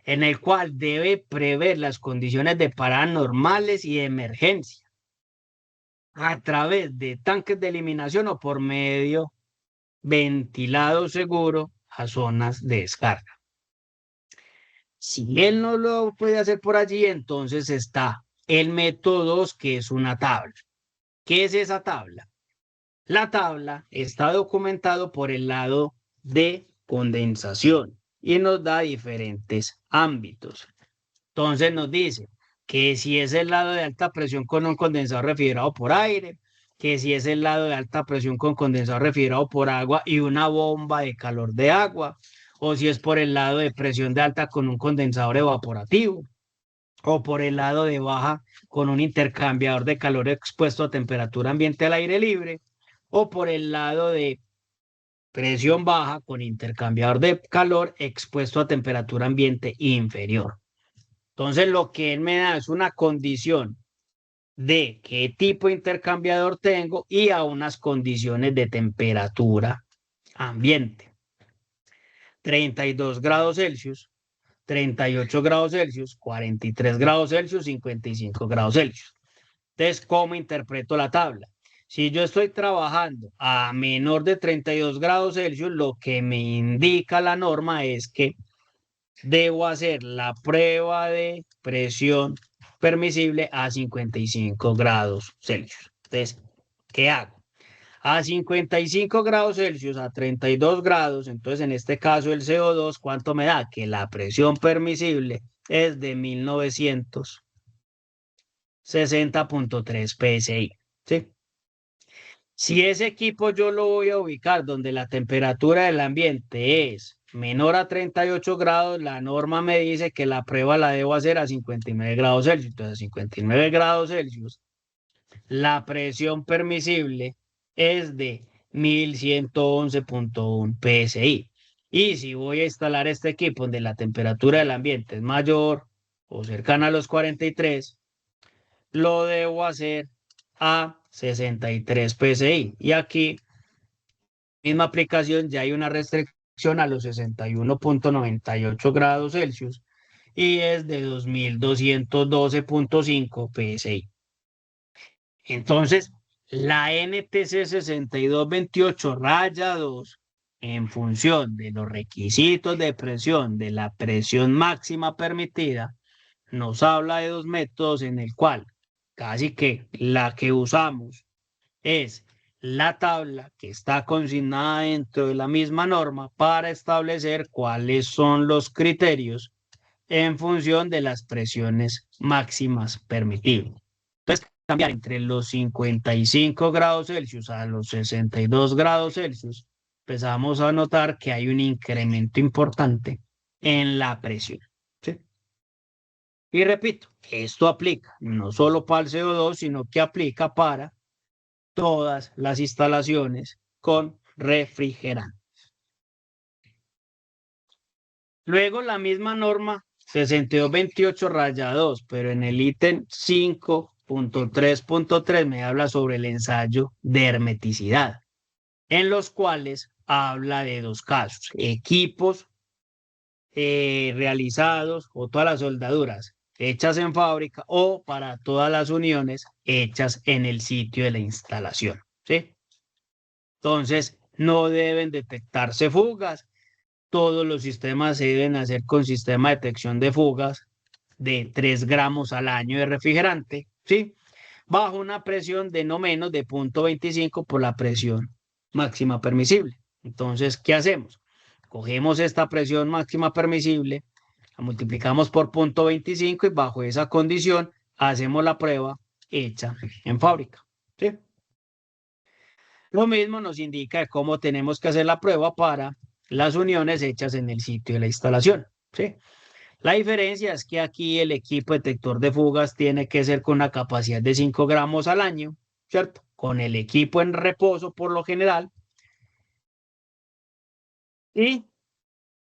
En el cual debe prever las condiciones de parada normales y de emergencia a través de tanques de eliminación o por medio ventilado seguro a zonas de descarga. Si él no lo puede hacer por allí, entonces está el método 2, que es una tabla. ¿Qué es esa tabla? La tabla está documentado por el lado de condensación y nos da diferentes ámbitos. Entonces nos dice que si es el lado de alta presión con un condensador refrigerado por aire, que si es el lado de alta presión con condensador refrigerado por agua y una bomba de calor de agua, o si es por el lado de presión de alta con un condensador evaporativo, o por el lado de baja con un intercambiador de calor expuesto a temperatura ambiente al aire libre, o por el lado de presión baja con intercambiador de calor expuesto a temperatura ambiente inferior. Entonces, lo que él me da es una condición de qué tipo de intercambiador tengo y a unas condiciones de temperatura ambiente. 32 grados Celsius, 38 grados Celsius, 43 grados Celsius, 55 grados Celsius. Entonces, ¿cómo interpreto la tabla? Si yo estoy trabajando a menor de 32 grados Celsius, lo que me indica la norma es que debo hacer la prueba de presión permisible a 55 grados Celsius. Entonces, ¿qué hago? A 55 grados Celsius, a 32 grados, entonces en este caso el CO2, ¿cuánto me da? Que la presión permisible es de 1960,3 psi. ¿Sí? Si ese equipo yo lo voy a ubicar donde la temperatura del ambiente es menor a 38 grados, la norma me dice que la prueba la debo hacer a 59 grados Celsius. Entonces, a 59 grados Celsius, la presión permisible es de 1111,1 psi. Y si voy a instalar este equipo donde la temperatura del ambiente es mayor o cercana a los 43, lo debo hacer a 63 psi. Y aquí, misma aplicación, ya hay una restricción a los 61,98 grados Celsius y es de 2212,5 psi. Entonces, la NTC 6228-2, en función de los requisitos de presión de la presión máxima permitida, nos habla de dos métodos en el cual casi que la que usamos es la tabla que está consignada dentro de la misma norma para establecer cuáles son los criterios en función de las presiones máximas permitidas. Entonces, cambiar entre los 55 grados Celsius a los 62 grados Celsius, empezamos a notar que hay un incremento importante en la presión. ¿Sí? Y repito, esto aplica no solo para el CO2, sino que aplica para todas las instalaciones con refrigerante. Luego la misma norma 6228-2, pero en el ítem 5.3.3 me habla sobre el ensayo de hermeticidad, en los cuales habla de dos casos: equipos realizados o todas las soldaduras hechas en fábrica o para todas las uniones hechas en el sitio de la instalación. ¿Sí? Entonces, no deben detectarse fugas. Todos los sistemas se deben hacer con sistema de detección de fugas de 3 gramos al año de refrigerante, ¿sí? Bajo una presión de no menos de 0,25 por la presión máxima permisible. Entonces, ¿qué hacemos? Cogemos esta presión máxima permisible, la multiplicamos por 0,25 y bajo esa condición hacemos la prueba hecha en fábrica, ¿sí? Lo mismo nos indica cómo tenemos que hacer la prueba para las uniones hechas en el sitio de la instalación, ¿sí? La diferencia es que aquí el equipo detector de fugas tiene que ser con una capacidad de 5 gramos al año, ¿cierto? Con el equipo en reposo por lo general y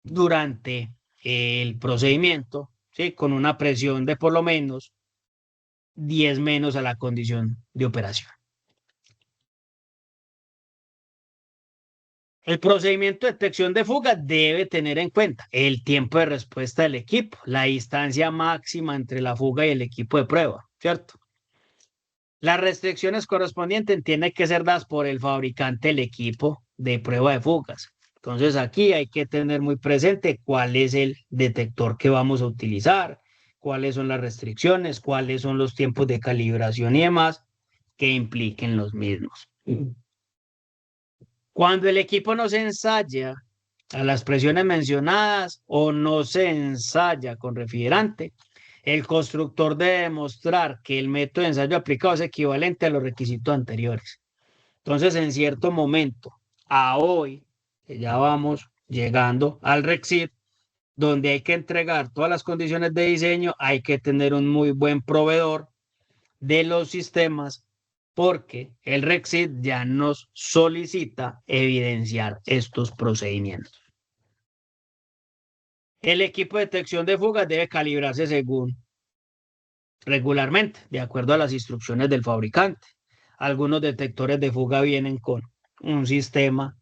durante el procedimiento, ¿sí? Con una presión de por lo menos 10 menos a la condición de operación. El procedimiento de detección de fuga debe tener en cuenta el tiempo de respuesta del equipo, la distancia máxima entre la fuga y el equipo de prueba, ¿cierto? Las restricciones correspondientes tienen que ser dadas por el fabricante del equipo de prueba de fugas. Entonces aquí hay que tener muy presente cuál es el detector que vamos a utilizar, cuáles son las restricciones, cuáles son los tiempos de calibración y demás que impliquen los mismos. Cuando el equipo no se ensaya a las presiones mencionadas o no se ensaya con refrigerante, el constructor debe demostrar que el método de ensayo aplicado es equivalente a los requisitos anteriores. Entonces, en cierto momento, a hoy, que ya vamos llegando al RECSIT, donde hay que entregar todas las condiciones de diseño, hay que tener un muy buen proveedor de los sistemas porque el RECSIT ya nos solicita evidenciar estos procedimientos. El equipo de detección de fugas debe calibrarse según regularmente, de acuerdo a las instrucciones del fabricante. Algunos detectores de fuga vienen con un sistema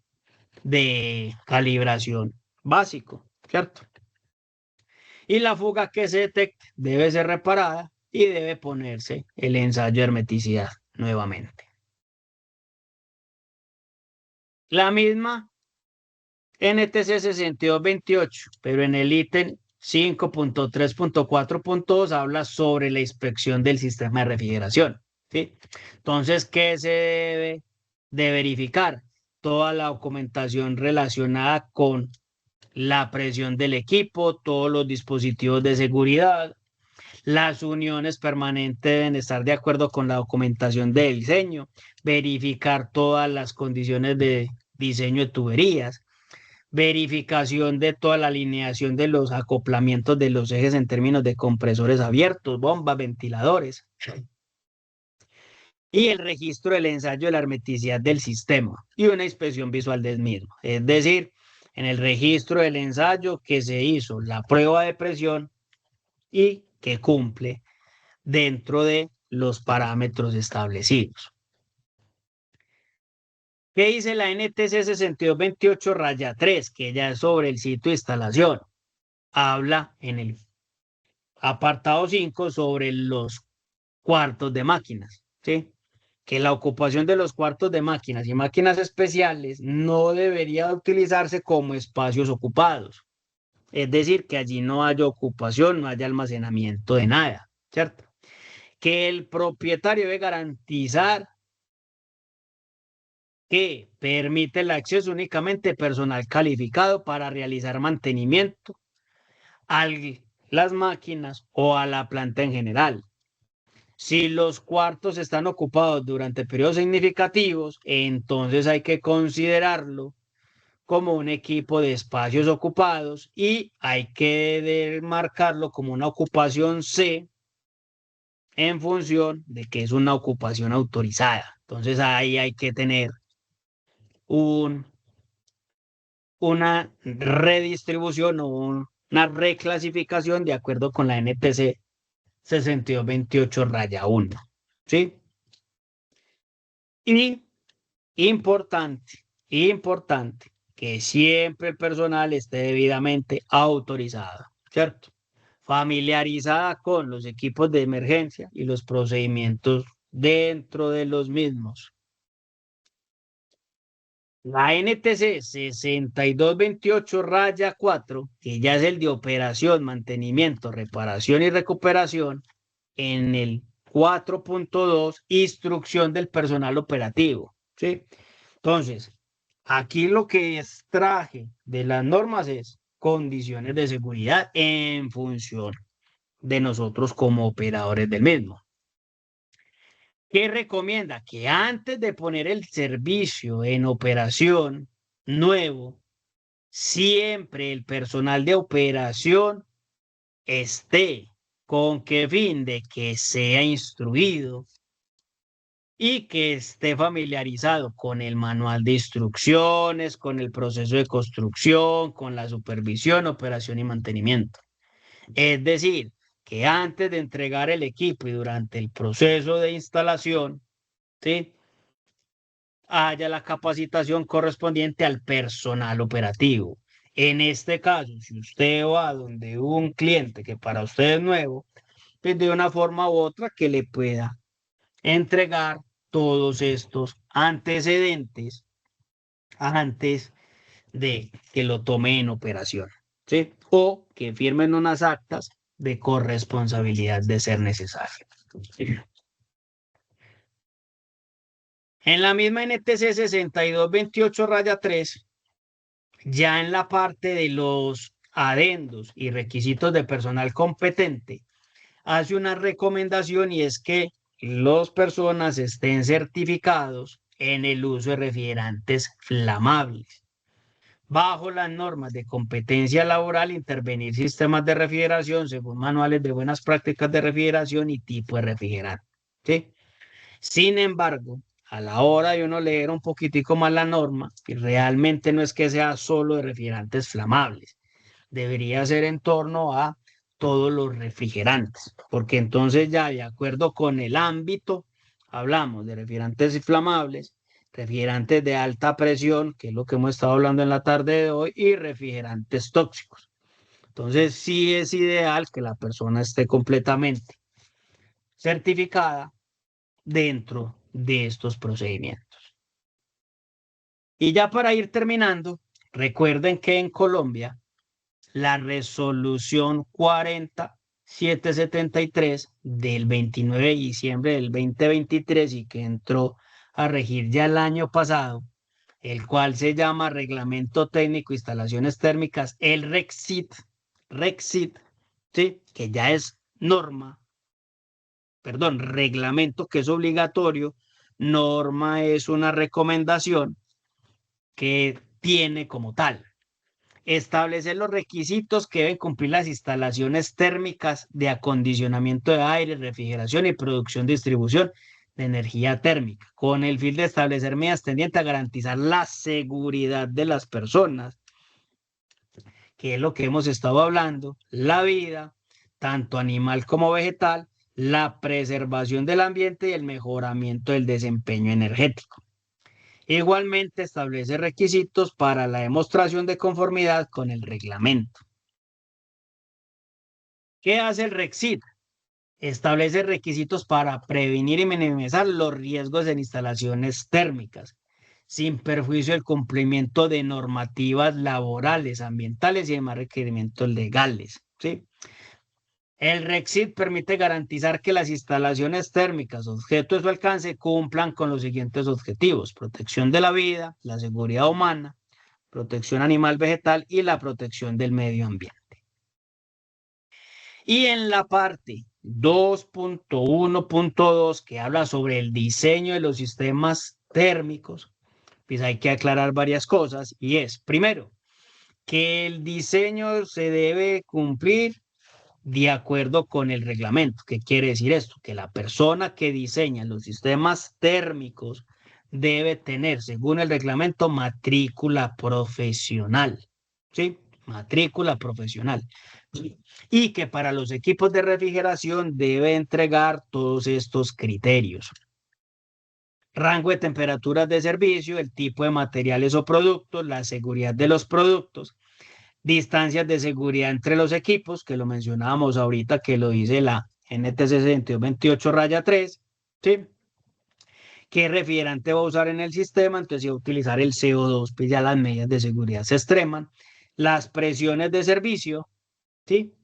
de calibración básico, ¿cierto? Y la fuga que se detecte debe ser reparada y debe ponerse el ensayo de hermeticidad nuevamente. La misma NTC 6228, pero en el ítem 5.3.4.2 habla sobre la inspección del sistema de refrigeración, ¿sí? Entonces, ¿qué se debe de verificar toda la documentación relacionada con la presión del equipo, todos los dispositivos de seguridad. Las uniones permanentes deben estar de acuerdo con la documentación de diseño, verificar todas las condiciones de diseño de tuberías, verificación de toda la alineación de los acoplamientos de los ejes en términos de compresores abiertos, bombas, ventiladores, y el registro del ensayo de la hermeticidad del sistema y una inspección visual del mismo. Es decir, en el registro del ensayo que se hizo la prueba de presión y que cumple dentro de los parámetros establecidos. ¿Qué dice la NTC 6228-3? Que ya es sobre el sitio de instalación. Habla en el apartado 5 sobre los cuartos de máquinas, ¿sí? Que la ocupación de los cuartos de máquinas y máquinas especiales no debería utilizarse como espacios ocupados. Es decir, que allí no haya ocupación, no haya almacenamiento de nada, ¿cierto? Que el propietario debe garantizar que permite el acceso únicamente personal calificado para realizar mantenimiento a las máquinas o a la planta en general. Si los cuartos están ocupados durante periodos significativos, entonces hay que considerarlo como un equipo de espacios ocupados y hay que marcarlo como una ocupación C en función de que es una ocupación autorizada. Entonces ahí hay que tener un, una redistribución o una reclasificación de acuerdo con la NTC 6228-1. ¿Sí? Y importante que siempre el personal esté debidamente autorizado, ¿cierto? Familiarizada con los equipos de emergencia y los procedimientos dentro de los mismos. La NTC 6228-4, que ya es el de operación, mantenimiento, reparación y recuperación, en el 4.2, instrucción del personal operativo, ¿sí? Entonces, aquí lo que extraje de las normas es condiciones de seguridad en función de nosotros como operadores del mismo. ¿Qué recomienda? Que antes de poner el servicio en operación nuevo, siempre el personal de operación esté con qué fin de que sea instruido y que esté familiarizado con el manual de instrucciones, con el proceso de construcción, con la supervisión, operación y mantenimiento. Es decir, que antes de entregar el equipo y durante el proceso de instalación, ¿sí?, haya la capacitación correspondiente al personal operativo. En este caso, si usted va donde un cliente que para usted es nuevo, pues de una forma u otra que le pueda entregar todos estos antecedentes antes de que lo tome en operación, ¿sí? O que firmen unas actas de corresponsabilidad de ser necesario. En la misma NTC 6228-3, ya en la parte de los adendos y requisitos de personal competente, hace una recomendación y es que las personas estén certificados en el uso de refrigerantes flamables. Bajo las normas de competencia laboral, intervenir sistemas de refrigeración según manuales de buenas prácticas de refrigeración y tipo de refrigerante. ¿Sí? Sin embargo, a la hora de uno leer un poquitico más la norma, y realmente no es que sea solo de refrigerantes flamables, debería ser en torno a todos los refrigerantes, porque entonces ya de acuerdo con el ámbito, hablamos de refrigerantes inflamables, refrigerantes de alta presión, que es lo que hemos estado hablando en la tarde de hoy, y refrigerantes tóxicos. Entonces sí es ideal que la persona esté completamente certificada dentro de estos procedimientos. Y ya para ir terminando, recuerden que en Colombia la resolución 40773 del 29 de diciembre del 2023 y que entró a regir ya el año pasado, el cual se llama Reglamento Técnico de Instalaciones Térmicas, el REXIT, ¿sí? Que ya es norma, perdón, reglamento que es obligatorio, norma es una recomendación que tiene como tal. Establecer los requisitos que deben cumplir las instalaciones térmicas de acondicionamiento de aire, refrigeración y producción distribución de energía térmica, con el fin de establecer medidas tendientes a garantizar la seguridad de las personas, que es lo que hemos estado hablando, la vida, tanto animal como vegetal, la preservación del ambiente y el mejoramiento del desempeño energético. Igualmente establece requisitos para la demostración de conformidad con el reglamento. ¿Qué hace el REXIT? Establece requisitos para prevenir y minimizar los riesgos en instalaciones térmicas, sin perjuicio del cumplimiento de normativas laborales, ambientales y demás requerimientos legales. ¿Sí? El REXIT permite garantizar que las instalaciones térmicas objeto de su alcance cumplan con los siguientes objetivos: protección de la vida, la seguridad humana, protección animal vegetal y la protección del medio ambiente. Y en la parte 2.1.2, que habla sobre el diseño de los sistemas térmicos, pues hay que aclarar varias cosas, y es, primero, que el diseño se debe cumplir de acuerdo con el reglamento. ¿Qué quiere decir esto? Que la persona que diseña los sistemas térmicos debe tener, según el reglamento, matrícula profesional. ¿Sí? Matrícula profesional. Y que para los equipos de refrigeración debe entregar todos estos criterios: rango de temperaturas de servicio, el tipo de materiales o productos, la seguridad de los productos, distancias de seguridad entre los equipos, que lo mencionábamos ahorita, que lo dice la NTC 6228-3, ¿sí? ¿Qué refrigerante va a usar en el sistema? Entonces, si va a utilizar el CO2, pues ya las medidas de seguridad se extreman. Las presiones de servicio, ¿sí?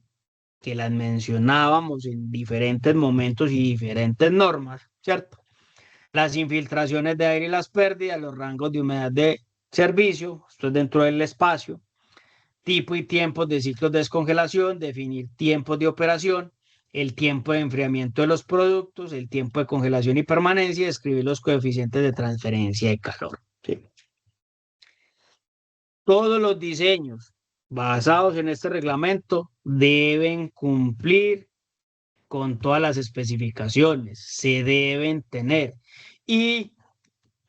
Que las mencionábamos en diferentes momentos y diferentes normas, ¿cierto? Las infiltraciones de aire y las pérdidas, los rangos de humedad de servicio, esto es dentro del espacio, tipo y tiempos de ciclos de descongelación, definir tiempos de operación, el tiempo de enfriamiento de los productos, el tiempo de congelación y permanencia, y escribir los coeficientes de transferencia de calor. ¿Sí? Todos los diseños basados en este reglamento deben cumplir con todas las especificaciones, se deben tener, y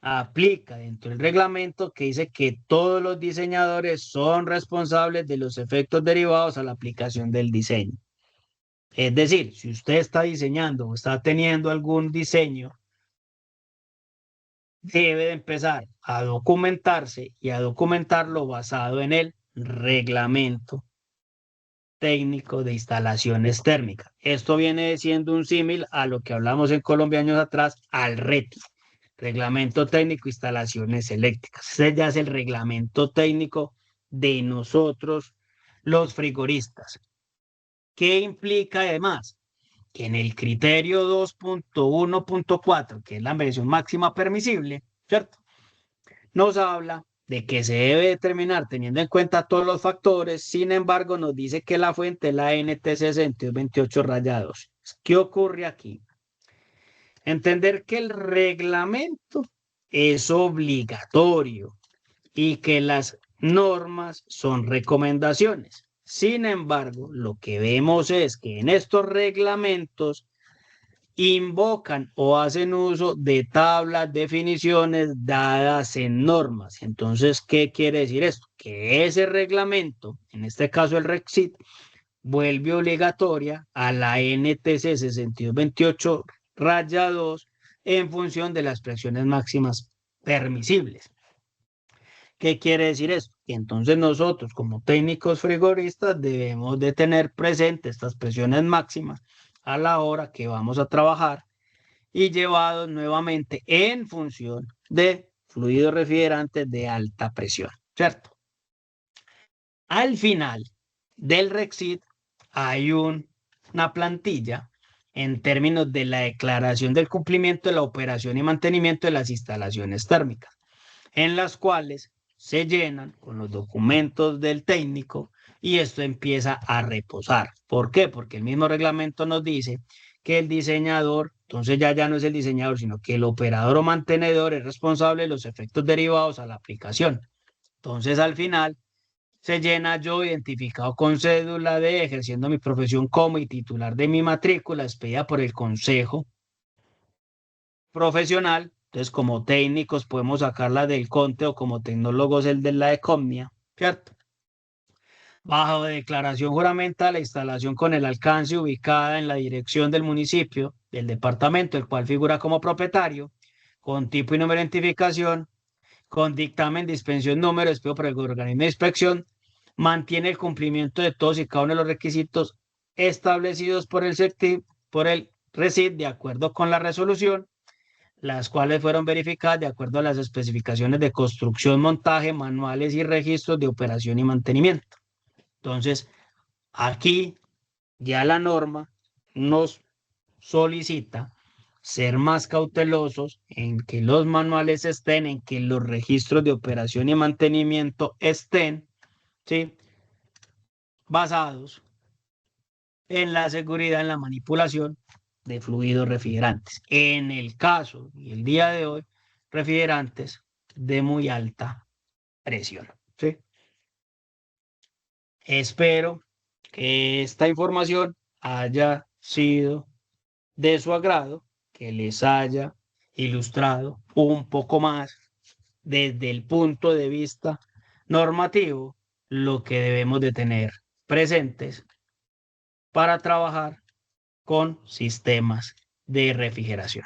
aplica dentro del reglamento que dice que todos los diseñadores son responsables de los efectos derivados a la aplicación del diseño. Es decir, si usted está diseñando o está teniendo algún diseño, debe de empezar a documentarse y a documentarlo basado en el reglamento técnico de instalaciones térmicas. Esto viene siendo un símil a lo que hablamos en Colombia años atrás, al RETI, Reglamento Técnico de Instalaciones Eléctricas. Ese ya es el reglamento técnico de nosotros, los frigoristas. ¿Qué implica además? Que en el criterio 2.1.4, que es la versión máxima permisible, ¿cierto? Nos habla de que se debe determinar teniendo en cuenta todos los factores. Sin embargo, nos dice que la fuente es la NTC 6228-2. ¿Qué ocurre aquí? Entender que el reglamento es obligatorio y que las normas son recomendaciones. Sin embargo, lo que vemos es que en estos reglamentos invocan o hacen uso de tablas, definiciones dadas en normas. Entonces, ¿qué quiere decir esto? Que ese reglamento, en este caso el REXIT, vuelve obligatoria a la NTC 6228-2 en función de las presiones máximas permisibles. ¿Qué quiere decir esto? Que entonces nosotros como técnicos frigoristas debemos de tener presente estas presiones máximas a la hora que vamos a trabajar y llevados nuevamente en función de fluidos refrigerantes de alta presión, ¿cierto? Al final del REXIT hay una plantilla en términos de la declaración del cumplimiento de la operación y mantenimiento de las instalaciones térmicas, en las cuales se llenan con los documentos del técnico y esto empieza a reposar. ¿Por qué? Porque el mismo reglamento nos dice que el diseñador, entonces ya no es el diseñador, sino que el operador o mantenedor es responsable de los efectos derivados a la aplicación. Entonces, al final, se llena yo identificado con cédula de ejerciendo mi profesión como y titular de mi matrícula expedida por el Consejo Profesional. Entonces, como técnicos podemos sacarla del CONTE o como tecnólogos el de la ECOMNIA, ¿cierto? Bajo declaración juramental, la instalación con el alcance ubicada en la dirección del municipio, del departamento, el cual figura como propietario, con tipo y número de identificación, con dictamen de inspección número expedido por el organismo de inspección, mantiene el cumplimiento de todos y cada uno de los requisitos establecidos por el RECID de acuerdo con la resolución, las cuales fueron verificadas de acuerdo a las especificaciones de construcción, montaje, manuales y registros de operación y mantenimiento. Entonces, aquí ya la norma nos solicita ser más cautelosos en que los manuales estén, en que los registros de operación y mantenimiento estén, ¿sí? Basados en la seguridad, en la manipulación de fluidos refrigerantes. En el caso y el día de hoy, refrigerantes de muy alta presión, ¿sí? Espero que esta información haya sido de su agrado, que les haya ilustrado un poco más desde el punto de vista normativo lo que debemos de tener presentes para trabajar con sistemas de refrigeración.